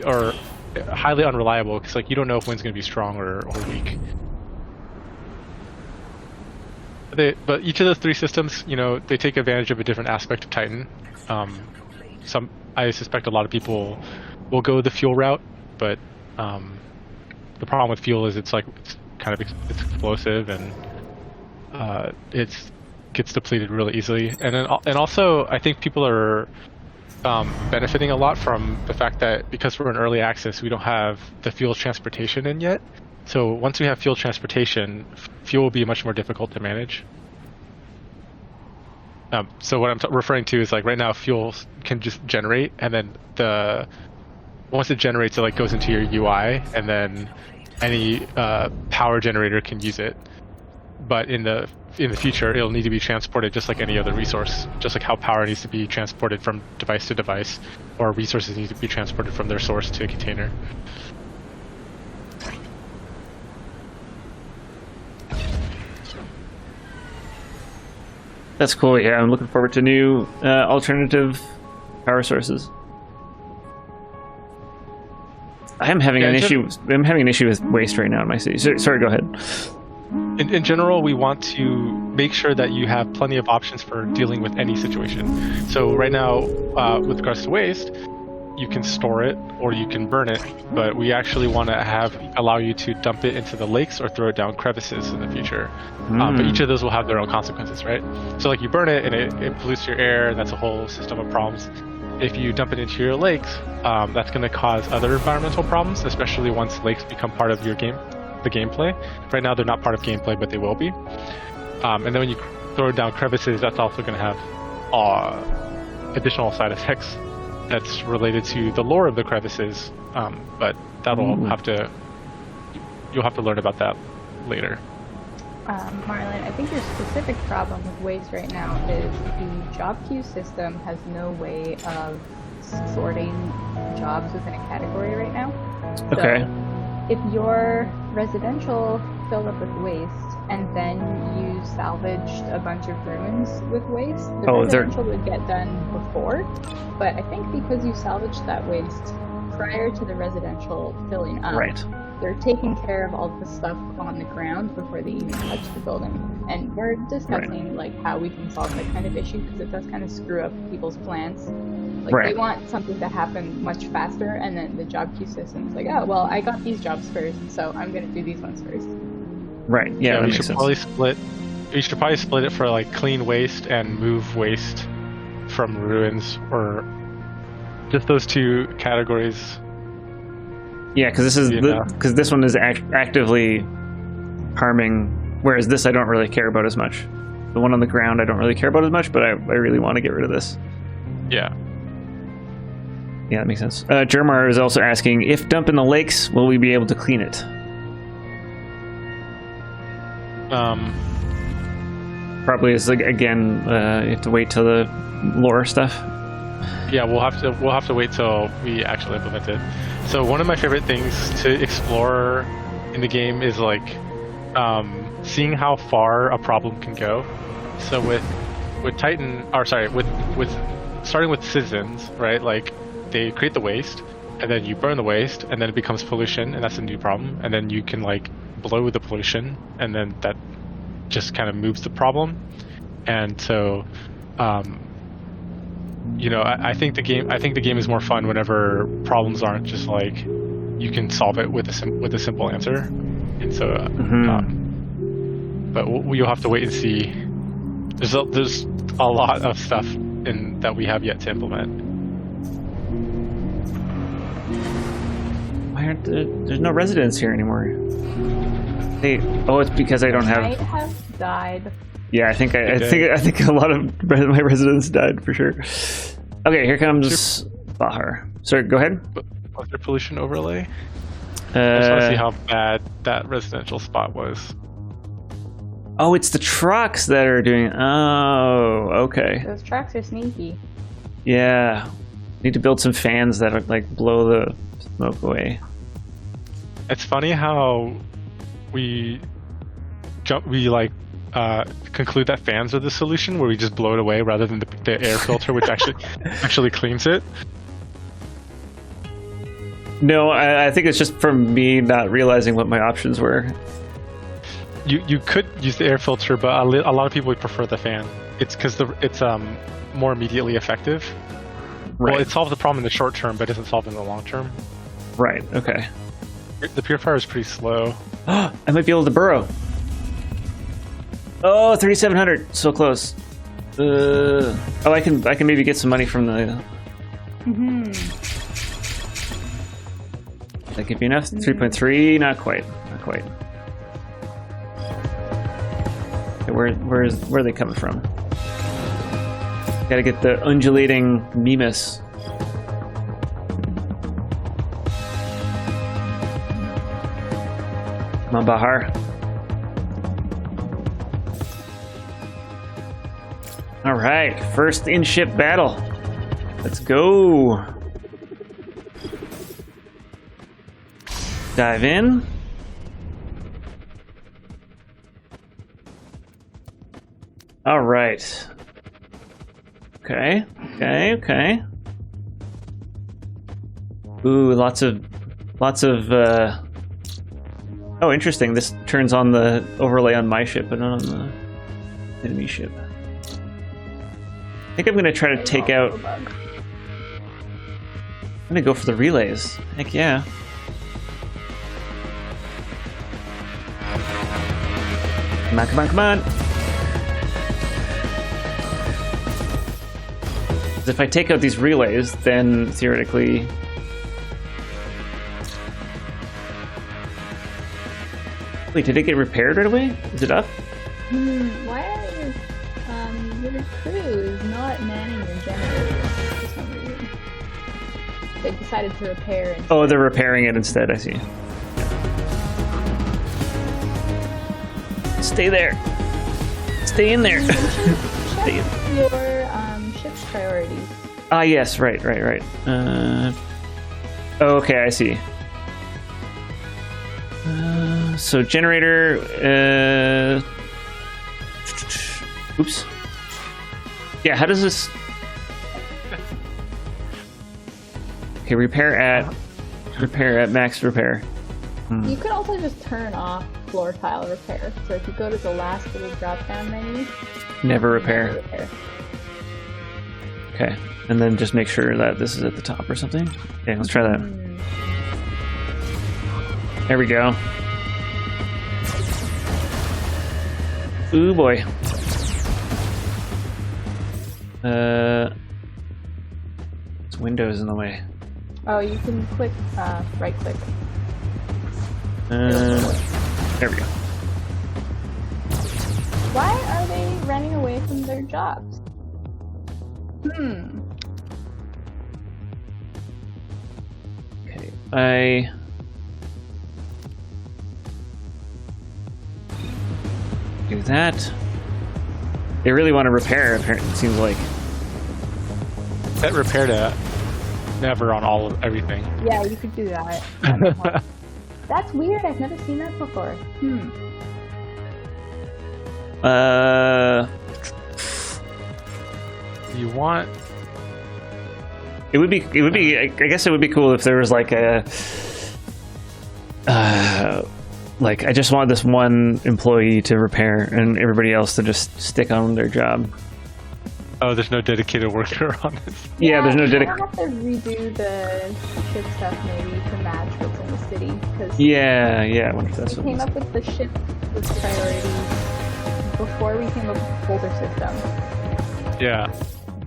or highly unreliable, because like you don't know if wind's going to be strong or weak. But each of those three systems, they take advantage of a different aspect of Titan. I suspect a lot of people will go the fuel route, but the problem with fuel is it's kind of explosive and it gets depleted really easily. And also I think people are benefiting a lot from the fact that because we're in early access, we don't have the fuel transportation in yet. So once we have fuel transportation, fuel will be much more difficult to manage. So what I'm referring to is like right now fuel can just generate, and then once it generates, it goes into your UI, and then any power generator can use it. But in the future, it'll need to be transported just like any other resource, just like how power needs to be transported from device to device, or resources need to be transported from their source to a container. That's cool. Yeah, I'm looking forward to new alternative power sources. I'm having an issue. I'm having an issue with waste right now in my city. Sorry, go ahead. In general, we want to make sure that you have plenty of options for dealing with any situation. So right now, with regards to waste, you can store it or you can burn it, but we actually want to allow you to dump it into the lakes or throw it down crevices in the future. But each of those will have their own consequences, right? So like you burn it and it pollutes your air, and that's a whole system of problems. If you dump it into your lakes, that's going to cause other environmental problems, especially once lakes become part of your the gameplay. Right now they're not part of gameplay, but they will be. And then when you throw down crevices, that's also going to have additional side effects that's related to the lore of the crevices, but that'll you'll have to learn about that later. Marlon, I think your specific problem with waste right now is the job queue system has no way of sorting jobs within a category right now. Okay. So if your residential filled up with waste and then you salvaged a bunch of ruins with waste, the residential would get done before. But I think because you salvaged that waste prior to the residential filling up, they're taking care of all the stuff on the ground before they even touch the building. And we're discussing like how we can solve that kind of issue, because it does kind of screw up people's plans. Like they want something to happen much faster, and then the job queue system's like, oh well, I got these jobs first, so I'm gonna do these ones first. Right. Yeah, that we makes should sense. probably split it for like clean waste and move waste from ruins, or just those two categories. Yeah, because this is because this one is actively harming, whereas this I don't really care about as much. The one on the ground I don't really care about as much, but I really want to get rid of this. Yeah. Yeah, that makes sense. Jermar is also asking, if dump in the lakes, will we be able to clean it? Probably is, like, again, you have to wait till the lore stuff. Yeah, we'll have to wait till we actually implement it. So one of my favorite things to explore in the game is like seeing how far a problem can go. So with starting with citizens, right? Like they create the waste, and then you burn the waste, and then it becomes pollution, and that's a new problem. And then you can like blow the pollution, and then that just kind of moves the problem. And so I think the game is more fun whenever problems aren't just like you can solve it with a simple answer. And so but you'll have to wait and see. There's a lot of stuff that we have yet to implement. Why aren't there's no residents here anymore? It's because I don't have. Might have died. Yeah, I think a lot of my residents died for sure. Okay, here comes Bahar. Sorry, go ahead. Was there pollution overlay? I just want to see how bad that residential spot was. Oh, it's the trucks that are doing. Oh, okay. Those trucks are sneaky. Yeah, need to build some fans that like blow the smoke away. It's funny how we conclude that fans are the solution, where we just blow it away rather than the air filter, which actually cleans it. No, I think it's just from me not realizing what my options were. You could use the air filter, but a lot of people would prefer the fan. It's because it's more immediately effective. Right. Well, it solves the problem in the short term, but doesn't solve it in the long term. Right. Okay. The purifier is pretty slow. I might be able to burrow. Oh, 3,700, so close. I can maybe get some money from the. That give you enough? 3.3, not quite. Okay, where are they coming from? Gotta get the undulating Mimas. Come on, Bahar. All right, first in-ship battle. Let's go. Dive in. All right. Okay. Ooh, lots of. Oh, interesting. This turns on the overlay on my ship, but not on the enemy ship. I think I'm gonna try to take out. I'm gonna go for the relays. Heck yeah. Come on, come on, come on. 'Cause if I take out these relays, then theoretically... Wait, did it get repaired right away? Is it up? Why are your crews not manning your generators for some reason? They decided to repair instead. Oh, they're repairing it instead, I see. Stay there. Stay in there. Stay in. Check your ship's priorities. Ah, yes, right. Oh, okay, I see. So generator, oops. Yeah, how does this... Okay, repair at max repair. You can also just turn off floor tile repair. So if you go to the last little drop down menu, Never repair. Okay, and then just make sure that this is at the top or something. Okay, let's try that. There we go. Ooh boy. This window's in the way. Oh, you can click right click. There we go. Why are they running away from their jobs? Okay, I do that. They really want to repair, apparently, it seems like. Set repair to never on all of everything. Yeah, you could do that. That's weird. I've never seen that before. You want... It would be, I guess it would be cool if there was like a, like, I just want this one employee to repair and everybody else to just stick on their job. Oh, there's no dedicated worker on this. Yeah, there's no I dedicated. have to redo the ship stuff maybe to match what's in the city. Cause Yeah, I wonder if that's we what came up with the ship with priorities before we came up with the folder system. Yeah.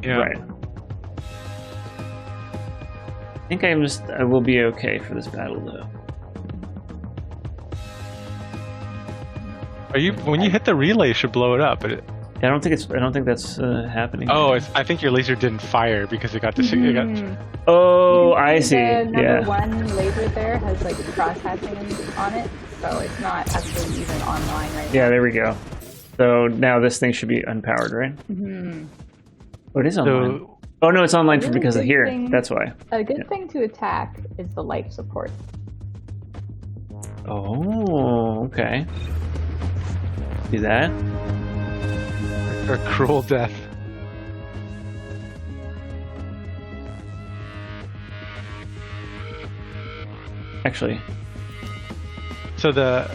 Right. I think I will be okay for this battle though. Are you, when you hit the relay, it should blow it up, but it... I don't think that's happening. Oh, I think your laser didn't fire because it got this. It got... Oh, I see. The number Yeah. one laser there has like cross-hatching on it, so it's not actually even online right now. Yeah, there we go. So now this thing should be unpowered, right? Oh, it is online. Oh no, it's online really because of good here. thing- That's why. A good thing to attack is the life support. Oh, okay. Do that. Or cruel death. Actually, So the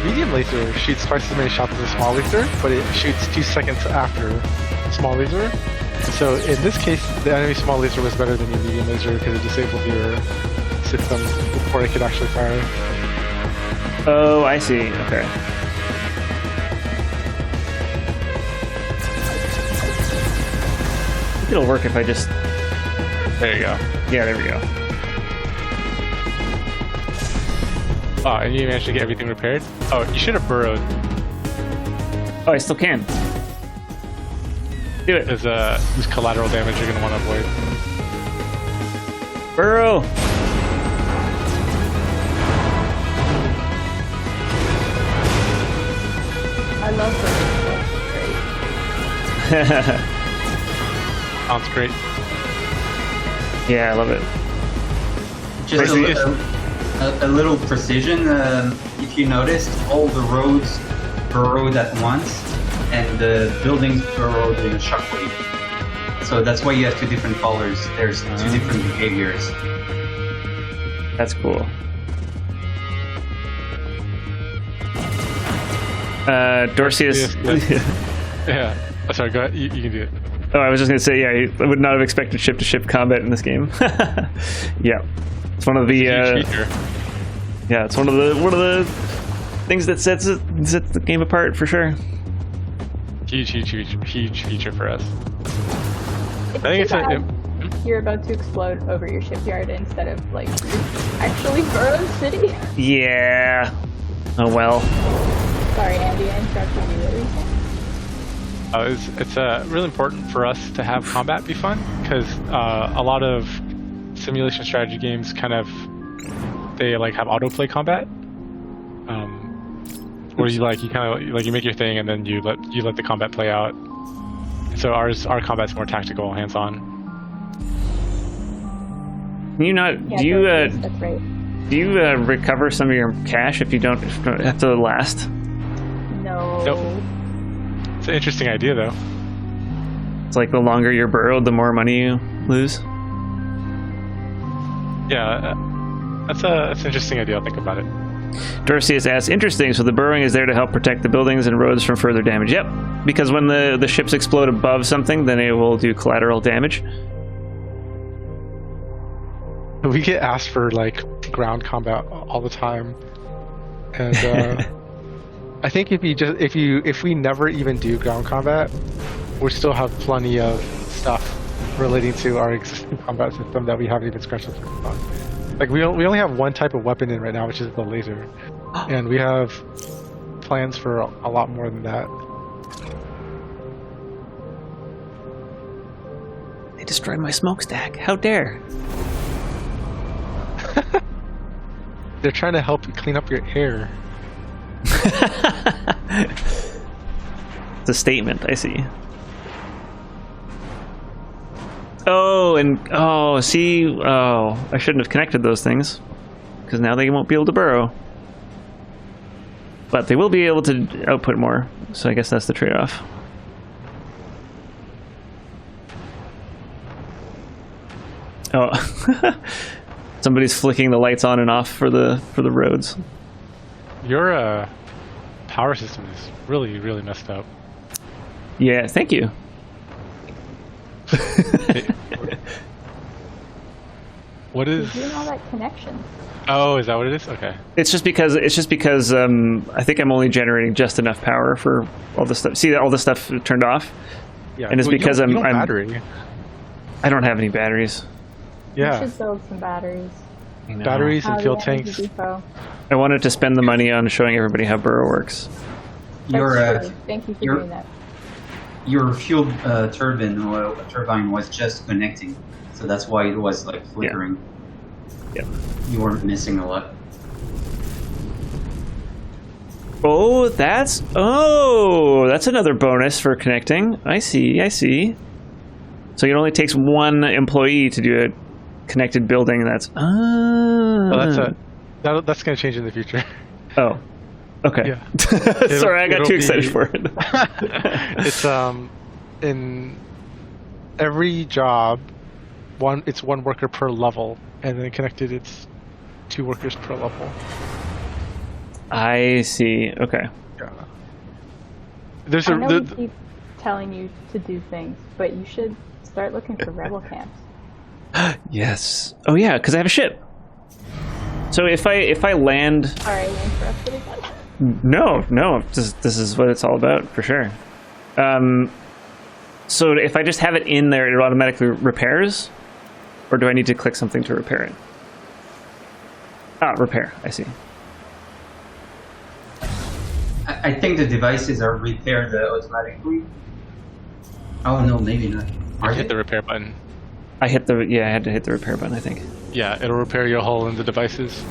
medium laser shoots twice as many shots as a small laser, but it shoots 2 seconds after small laser. So in this case, the enemy small laser was better than your medium laser because it disabled your system before it could actually fire. oh, I see. Okay. I think it'll work if I just. There you go. Yeah, there we go. Oh, and you managed to get everything repaired? Oh, you should have burrowed. Oh, I still can. Do it. There's collateral damage you're going to want to avoid. Burrow. I love her. Sounds great. Yeah, I love it. Just a little precision. If you noticed, all the roads burrowed at once, and the buildings burrowed in a shockwave. So that's why you have two different colors. There's two different behaviors. That's cool. Dorsey is. Yeah. Oh, sorry, go ahead. You can do it. Oh, I was just gonna say, yeah, I would not have expected ship-to-ship combat in this game. Yeah, it's one of the. Yeah, it's one of the things that sets the game apart for sure. Huge feature for us. It's I think too it's bad you're about to explode over your shipyard instead of like actually Burrow City. Yeah. Oh well. Sorry, Andy, I interrupted you. What were you saying? It's really important for us to have combat be fun, because a lot of simulation strategy games they like have autoplay combat, where you make your thing and then you let the combat play out. So our combat's more tactical, hands-on. Can you not? Yeah, do you that's right. do you recover some of your cash if you don't have to last? No. Nope. It's an interesting idea, though. It's like the longer you're burrowed, the more money you lose. Yeah, that's an interesting idea. I'll think about it. Dorsey has asked, interesting, so the burrowing is there to help protect the buildings and roads from further damage. Yep, because when the ships explode above something, then it will do collateral damage. We get asked for like ground combat all the time, and I think if we never even do ground combat, we still have plenty of stuff relating to our existing combat system that we haven't even scratched the surface on. Like we only have one type of weapon in right now, which is the laser, and we have plans for a lot more than that. They destroyed my smokestack. How dare! They're trying to help you clean up your hair. It's a statement, I see. Oh, and I shouldn't have connected those things, because now they won't be able to burrow. But they will be able to output more, so I guess that's the trade-off. Oh, somebody's flicking the lights on and off for the roads. Your power system is really, really messed up. Yeah, thank you. What is? You're doing all that connection. Oh, is that what it is? Okay. It's just because I think I'm only generating just enough power for all this stuff. See that all this stuff turned off? Yeah. And it's because you don't I'm battery. I don't have any batteries. Yeah. You should build some batteries. Batteries and fuel the tanks. Energy Depot. I wanted to spend the money on showing everybody how burrow works. That's true. Thank you for doing that. Your fuel turbine was just connecting, so that's why it was like flickering. Yeah. You weren't missing a lot. Oh, that's another bonus for connecting. I see. So it only takes one employee to do a connected building. That's that's going to change in the future. Oh. Okay. Yeah. Sorry, I got too excited for it. It's in every job, it's one worker per level, and then connected it's 2 workers per level. I see. Okay. Yeah. I know we keep telling you to do things, but you should start looking for rebel camps. Yes. Oh yeah, because I have a ship. So if I land. Sorry, you interrupted again. No. This is what it's all about for sure. So if I just have it in there, it automatically repairs, or do I need to click something to repair it? Repair. I see. I think the devices are repaired automatically. Oh no, maybe not. Hit the repair button. I had to hit the repair button, I think. Yeah, it'll repair your hull in the devices.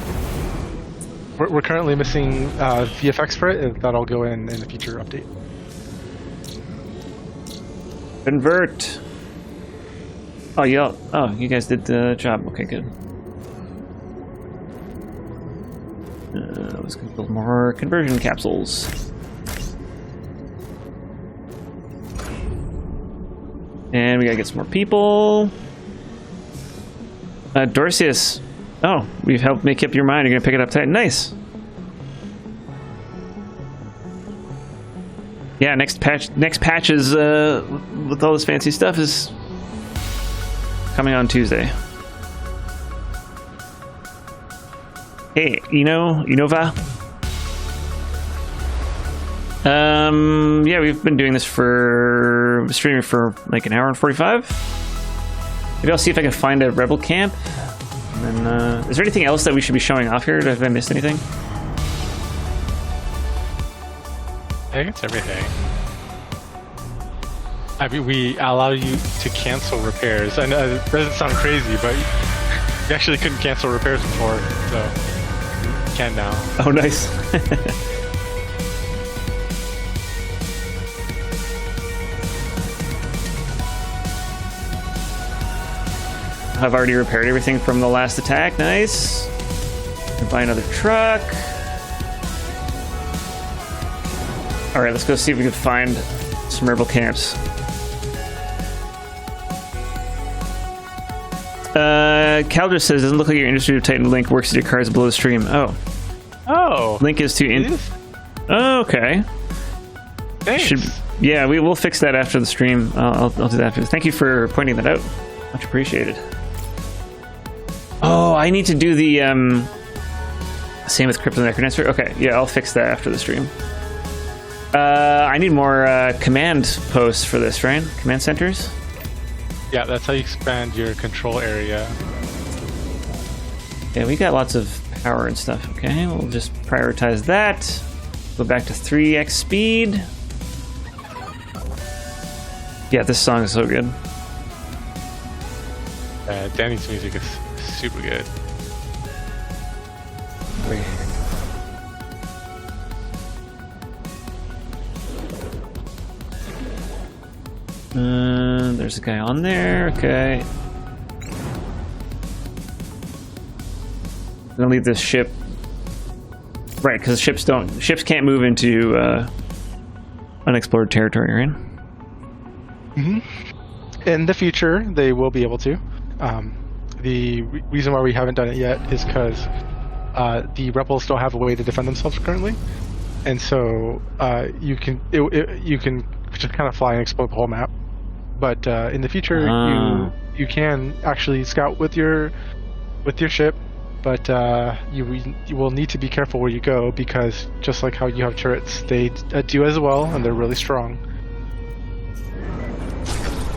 We're currently missing VFX for it. That'll go in the future update. Convert. Oh, yeah. Oh, you guys did the job. Okay, good. Let's build more conversion capsules. And we gotta get some more people. Dorcius. Oh, we've helped make up your mind. You're gonna pick it up tight. Nice. Yeah, next patch is with all this fancy stuff is coming on Tuesday. Hey, Nova. Yeah, we've been doing this streaming for like an hour and 45. Maybe I'll see if I can find a rebel camp. And then, is there anything else that we should be showing off here? Have I missed anything? I think it's everything. I mean, we allow you to cancel repairs. I know it doesn't sound crazy, but you actually couldn't cancel repairs before, so you can now. Oh, nice. I've already repaired everything from the last attack. Nice. Can buy another truck. All right, let's go see if we can find some rebel camps. Caldra says, doesn't look like your Industry of Titan link works at your cards below the stream. Oh. Link is to... Oh, okay. Thanks. Yeah, we'll fix that after the stream. I'll do that after. Thank you for pointing that out. Much appreciated. Oh, I need to do the... Same with Crypto Necrodancer? Okay, yeah, I'll fix that after the stream. I need more command posts for this, right? Command centers? Yeah, that's how you expand your control area. Yeah, we got lots of power and stuff. Okay, we'll just prioritize that. Go back to 3x speed. Yeah, this song is so good. Danny's music is super good. There's a guy on there. Okay. I'm gonna leave this ship. Right, because ships can't move into unexplored territory, right? Mm-hmm. In the future, they will be able to. The reason why we haven't done it yet is because the rebels don't have a way to defend themselves currently, and so you can just kind of fly and explode the whole map. But in the future, you can actually scout with your ship, but you will need to be careful where you go, because just like how you have turrets, they do as well, and they're really strong.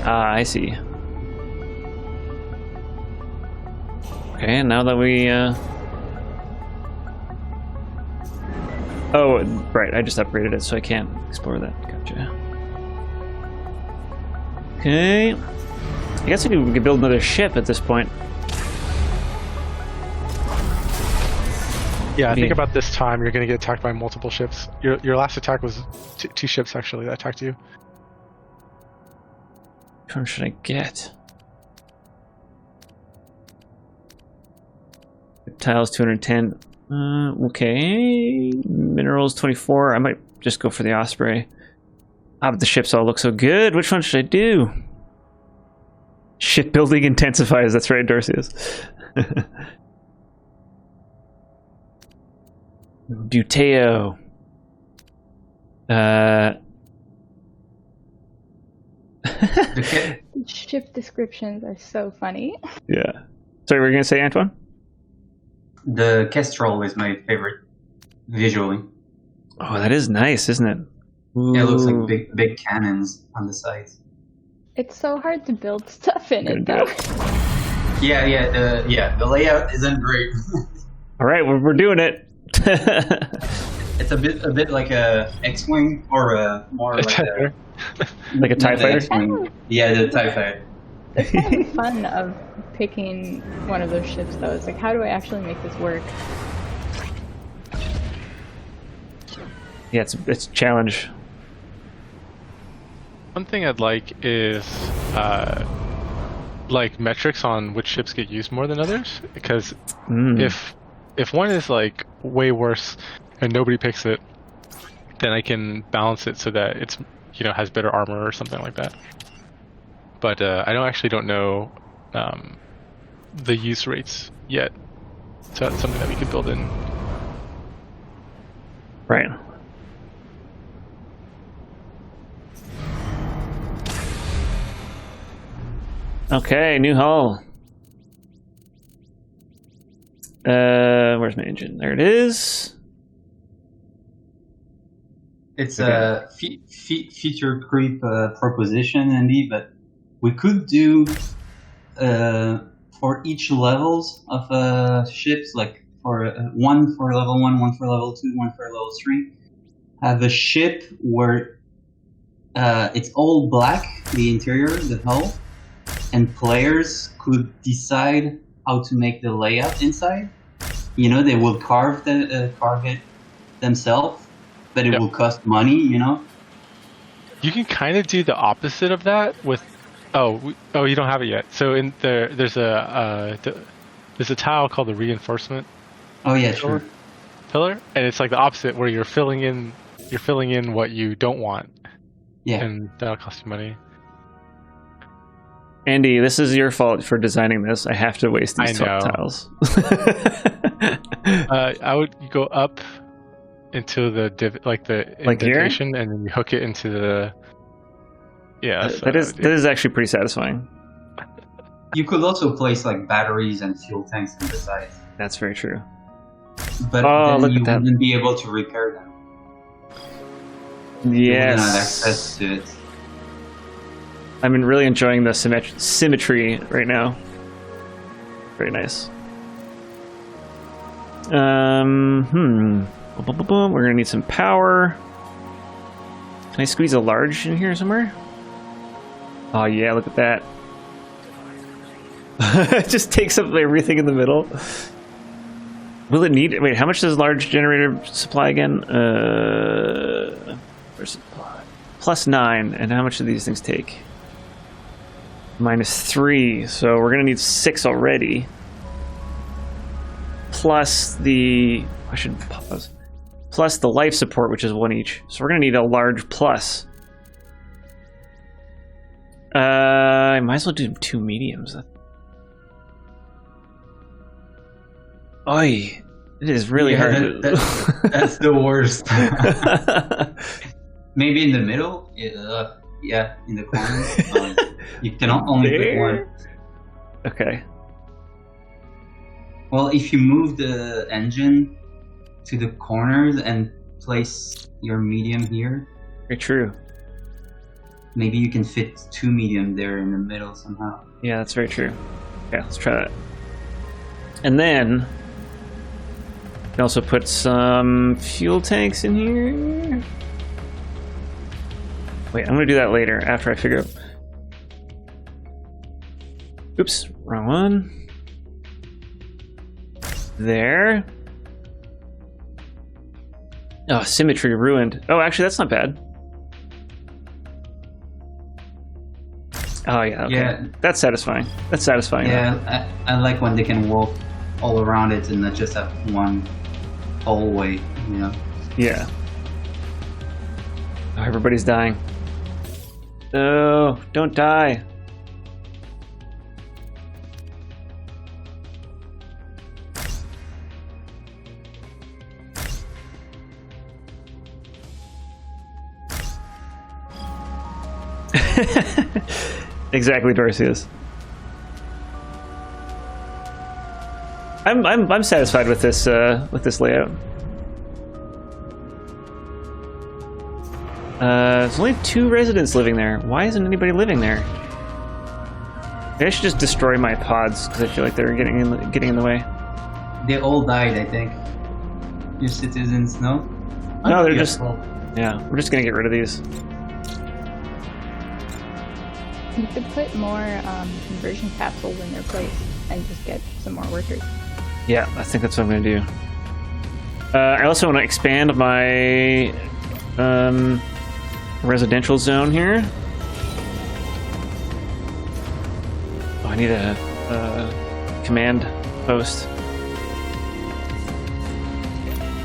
I see. Okay, now that we... Oh, right, I just upgraded it, so I can't explore that. Gotcha. Okay. I guess we could build another ship at this point. Yeah, I think about this time, you're going to get attacked by multiple ships. Your last attack was two ships, actually, that attacked you. Which one should I get? Tiles 210. Okay. Minerals 24. I might just go for the Osprey. Ah, but the ships all look so good. Which one should I do? Shipbuilding intensifies. That's right, Dorcius. Duteo. Ship descriptions are so funny. Yeah. Sorry, were you going to say, Antoine? The Kestrel is my favorite visually. Oh, that is nice, isn't it? Yeah, it looks like big cannons on the sides. It's so hard to build stuff in it, though. The layout isn't great. All right, we're doing it. It's a bit like a X-wing, or more like a like a TIE fighter. X-wing. Yeah, the TIE fighter. It's kind of the fun of picking one of those ships, though. It's like, how do I actually make this work? Yeah, it's a challenge. One thing I'd like is like metrics on which ships get used more than others, because if one is like way worse and nobody picks it, then I can balance it so that it's, has better armor or something like that. But I don't know the use rates yet, so that's something that we could build in. Right. Okay, new hull. Where's my engine? There it is. It's a feature creep proposition, Andy, but we could do for each levels of ships, like for one for level 1, one for level 2, one for level 3, have a ship where it's all black, the interior, the hull, and players could decide how to make the layout inside. You know, they will carve it themselves, but it will cost money, you know? You can kind of do the opposite of that with... you don't have it yet. So in there's a tile called the reinforcement. Oh yeah, sure. Pillar, and it's like the opposite, where you're filling in what you don't want. Yeah. And that'll cost you money. Andy, this is your fault for designing this. I have to waste these tiles. I would go up into the indentation, and then you hook it into the. Yeah, that is actually pretty satisfying. You could also place like batteries and fuel tanks on the side. That's very true. But then you wouldn't be able to repair them. Yes. You wouldn't have access to it. I'm really enjoying the symmetry right now. Very nice. We're gonna need some power. Can I squeeze a large in here somewhere? Oh yeah, look at that. It just takes up everything in the middle. Will it need... Wait, how much does large generator supply again? Where's it? +9. And how much do these things take? -3. So we're going to need 6 already. Plus the... I should pause. Plus the life support, which is 1 each. So we're going to need a large plus. I might as well do 2 mediums. Oy, it is really hard. That's the worst. Maybe in the middle? Yeah, in the corner. You can only put one. Okay. Well, if you move the engine to the corners and place your medium here. Very true. Maybe you can fit 2 medium there in the middle somehow. Yeah, that's very true. Okay, let's try that. And then... you can also put some fuel tanks in here. Wait, I'm gonna do that later, after I figure out... Oops, wrong one. There. Oh, symmetry ruined. Oh, actually, that's not bad. Oh, yeah, okay. Yeah. That's satisfying. That's satisfying. Yeah, I like when they can walk all around it and not just have one hallway, you know? Yeah. Oh, everybody's dying. No, don't die. Exactly, Dorcius. I'm satisfied with this layout. There's only 2 residents living there. Why isn't anybody living there? Maybe I should just destroy my pods because I feel like they're getting in the way. They all died, I think. Your citizens, no? No, they're just... yeah, we're just gonna get rid of these. You could put more conversion capsules in their place and just get some more workers. Yeah, I think that's what I'm gonna do. I also want to expand my residential zone here. Oh, I need a command post. I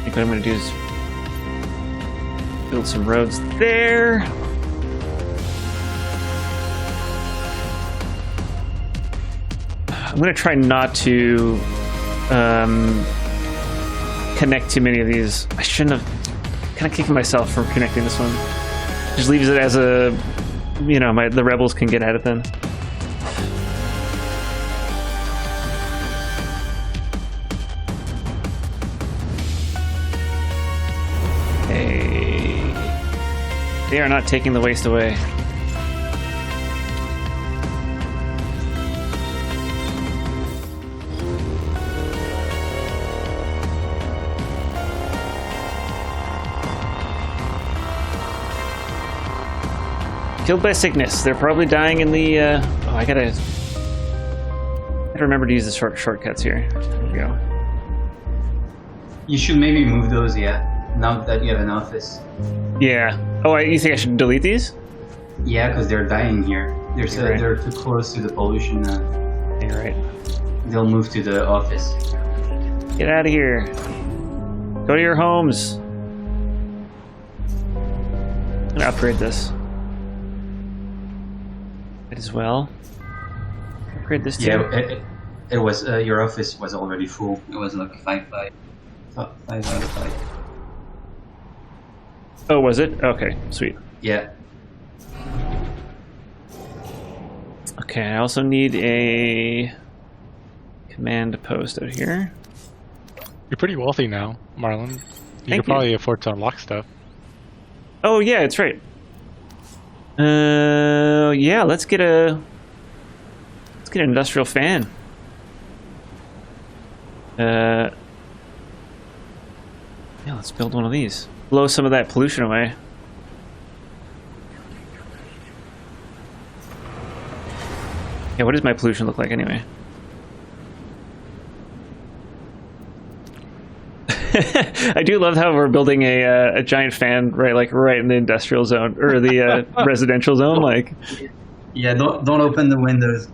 think what I'm gonna do is build some roads there. I'm gonna try not to connect too many of these. I shouldn't have. Kind of kicking myself for connecting this one. Just leaves it as a, you know, the rebels can get at it then. They are not taking the waste away. Killed by sickness. They're probably dying in the. Oh, I gotta remember to use the shortcuts here. There we go. You should maybe move those, yeah. Now that you have an office. Yeah. Oh, you think I should delete these? Yeah, because they're dying here. They're Right. they're too close to the pollution. You're right. They'll move to the office. Get out of here. Go to your homes. I'm gonna upgrade this. Might as well. Upgrade this too. Yeah, it was your office was already full. It was like 5 out of 5. Oh, was it? Okay, sweet. Yeah. Okay, I also need a command post out here. You're pretty wealthy now, Marlon. You Thank could you. probably afford to unlock stuff. Oh yeah, it's right. Yeah, let's get an industrial fan. Yeah, let's build one of these. Blow some of that pollution away. Yeah, what does my pollution look like anyway? I do love how we're building a giant fan right in the industrial zone or the residential zone. Like, Yeah, don't open the windows.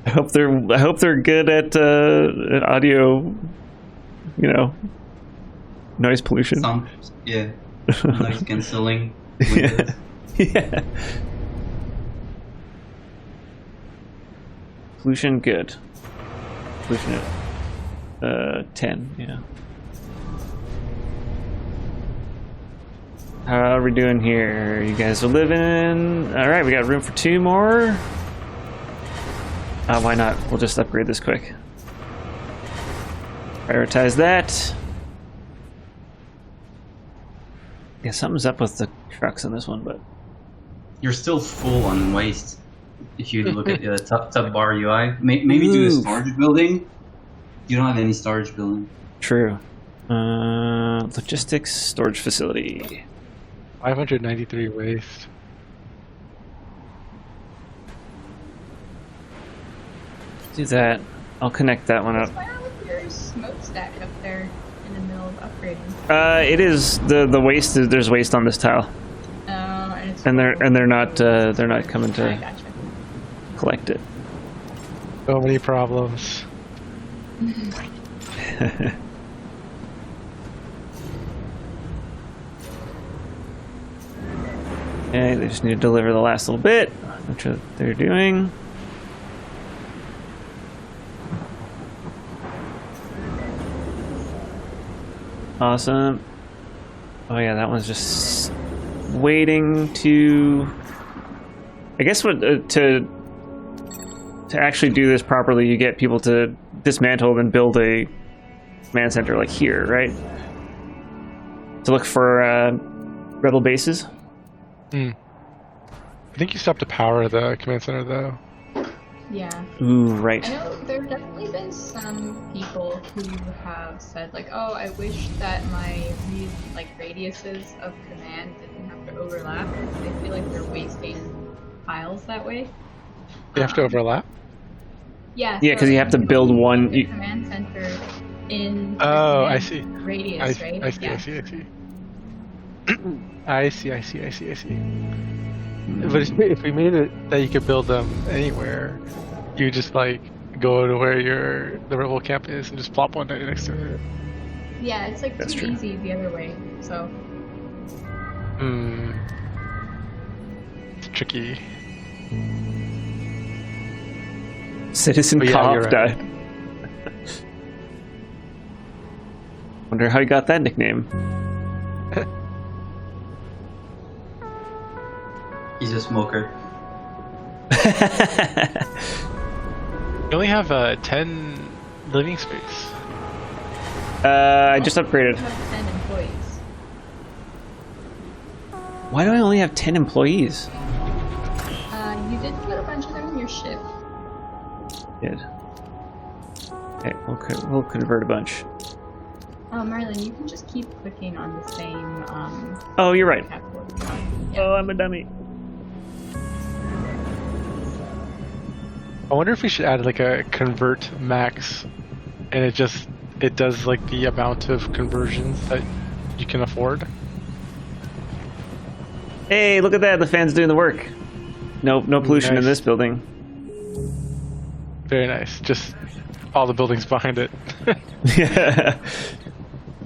I hope they're good at audio, noise pollution. Sound, yeah. Noise cancelling windows. Yeah. Pollution good. Pollution at 10, yeah. How are we doing here? You guys are living. Alright, we got room for 2 more. Why not? We'll just upgrade this quick. Prioritize that. Yeah, something's up with the trucks in this one, but You're still full on waste. If you look at the top bar UI, maybe do a Ooh. storage building. You don't have any storage building. true. Logistics storage facility. 593 waste. Do that. I'll connect that one up. What's going on with your smokestack up there in the middle of upgrading? It is the waste. There's waste on this tile, And it's and they're not coming I to gotcha. collect it. So many problems. Okay, they just need to deliver the last little bit, which they're doing. Awesome. Oh yeah, that one's just waiting to. I guess what to actually do this properly, you get people to dismantle and build a command center like here, right? To look for rebel bases. I think you still have to power the command center though. Yeah. Ooh, right. I know there have definitely been some people who have said like, oh, I wish that my radiuses of command didn't have to overlap. They feel like they're wasting tiles that way. They have to overlap. Yeah. Yeah, 'cause you have to build one- the command center in. the Oh, I command see. Radius, right? I see. Yeah. I see. But if we made it that you could build them anywhere, you just go to where the rebel camp is and just plop one right next to it. Yeah, it's That's too true. easy the other way. So. It's tricky. Citizen But yeah, Cop you're right. died. Wonder how he got that nickname. He's a smoker. You only have 10 living space. I just upgraded. You have 10 employees. Why do I only have 10 employees? You did put a bunch of them in your ship. Did. Okay, we'll convert a bunch. Oh, Marlon, you can just keep clicking on the same. Oh, you're right. Yeah. Oh, I'm a dummy. I wonder if we should add like a convert max, and it does like the amount of conversions that you can afford. Hey, look at that! The fan's doing the work. No pollution in Nice. this building. Very nice. Just all the buildings behind it. Yeah.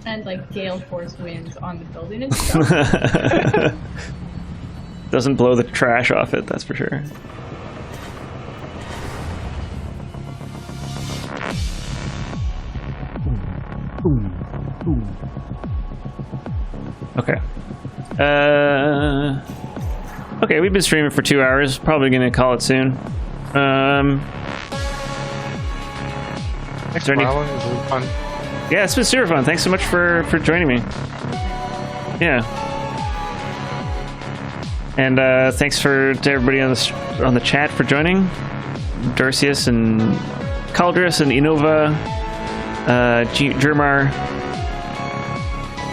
And like gale force winds on the building itself. Doesn't blow the trash off it, that's for sure. Okay. Okay, we've been streaming for 2 hours. Probably gonna call it soon. Thanks, there any- Marlon. It was really fun. Yeah, it's been super fun. Thanks so much for joining me. Yeah. And thanks to everybody on the chat for joining. Dorcius and Caldrus and Inova, Jermar.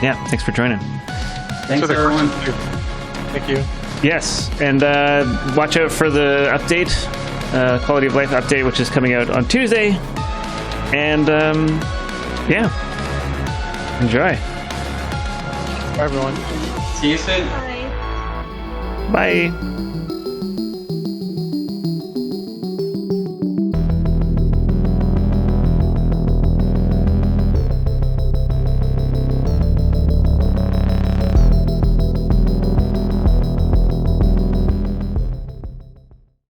Yeah, thanks for joining. Thanks, So the everyone. questions too. Thank you. Yes, and watch out for the update, quality of life update, which is coming out on Tuesday. And yeah, enjoy. Bye, everyone. See you soon. Bye. Bye.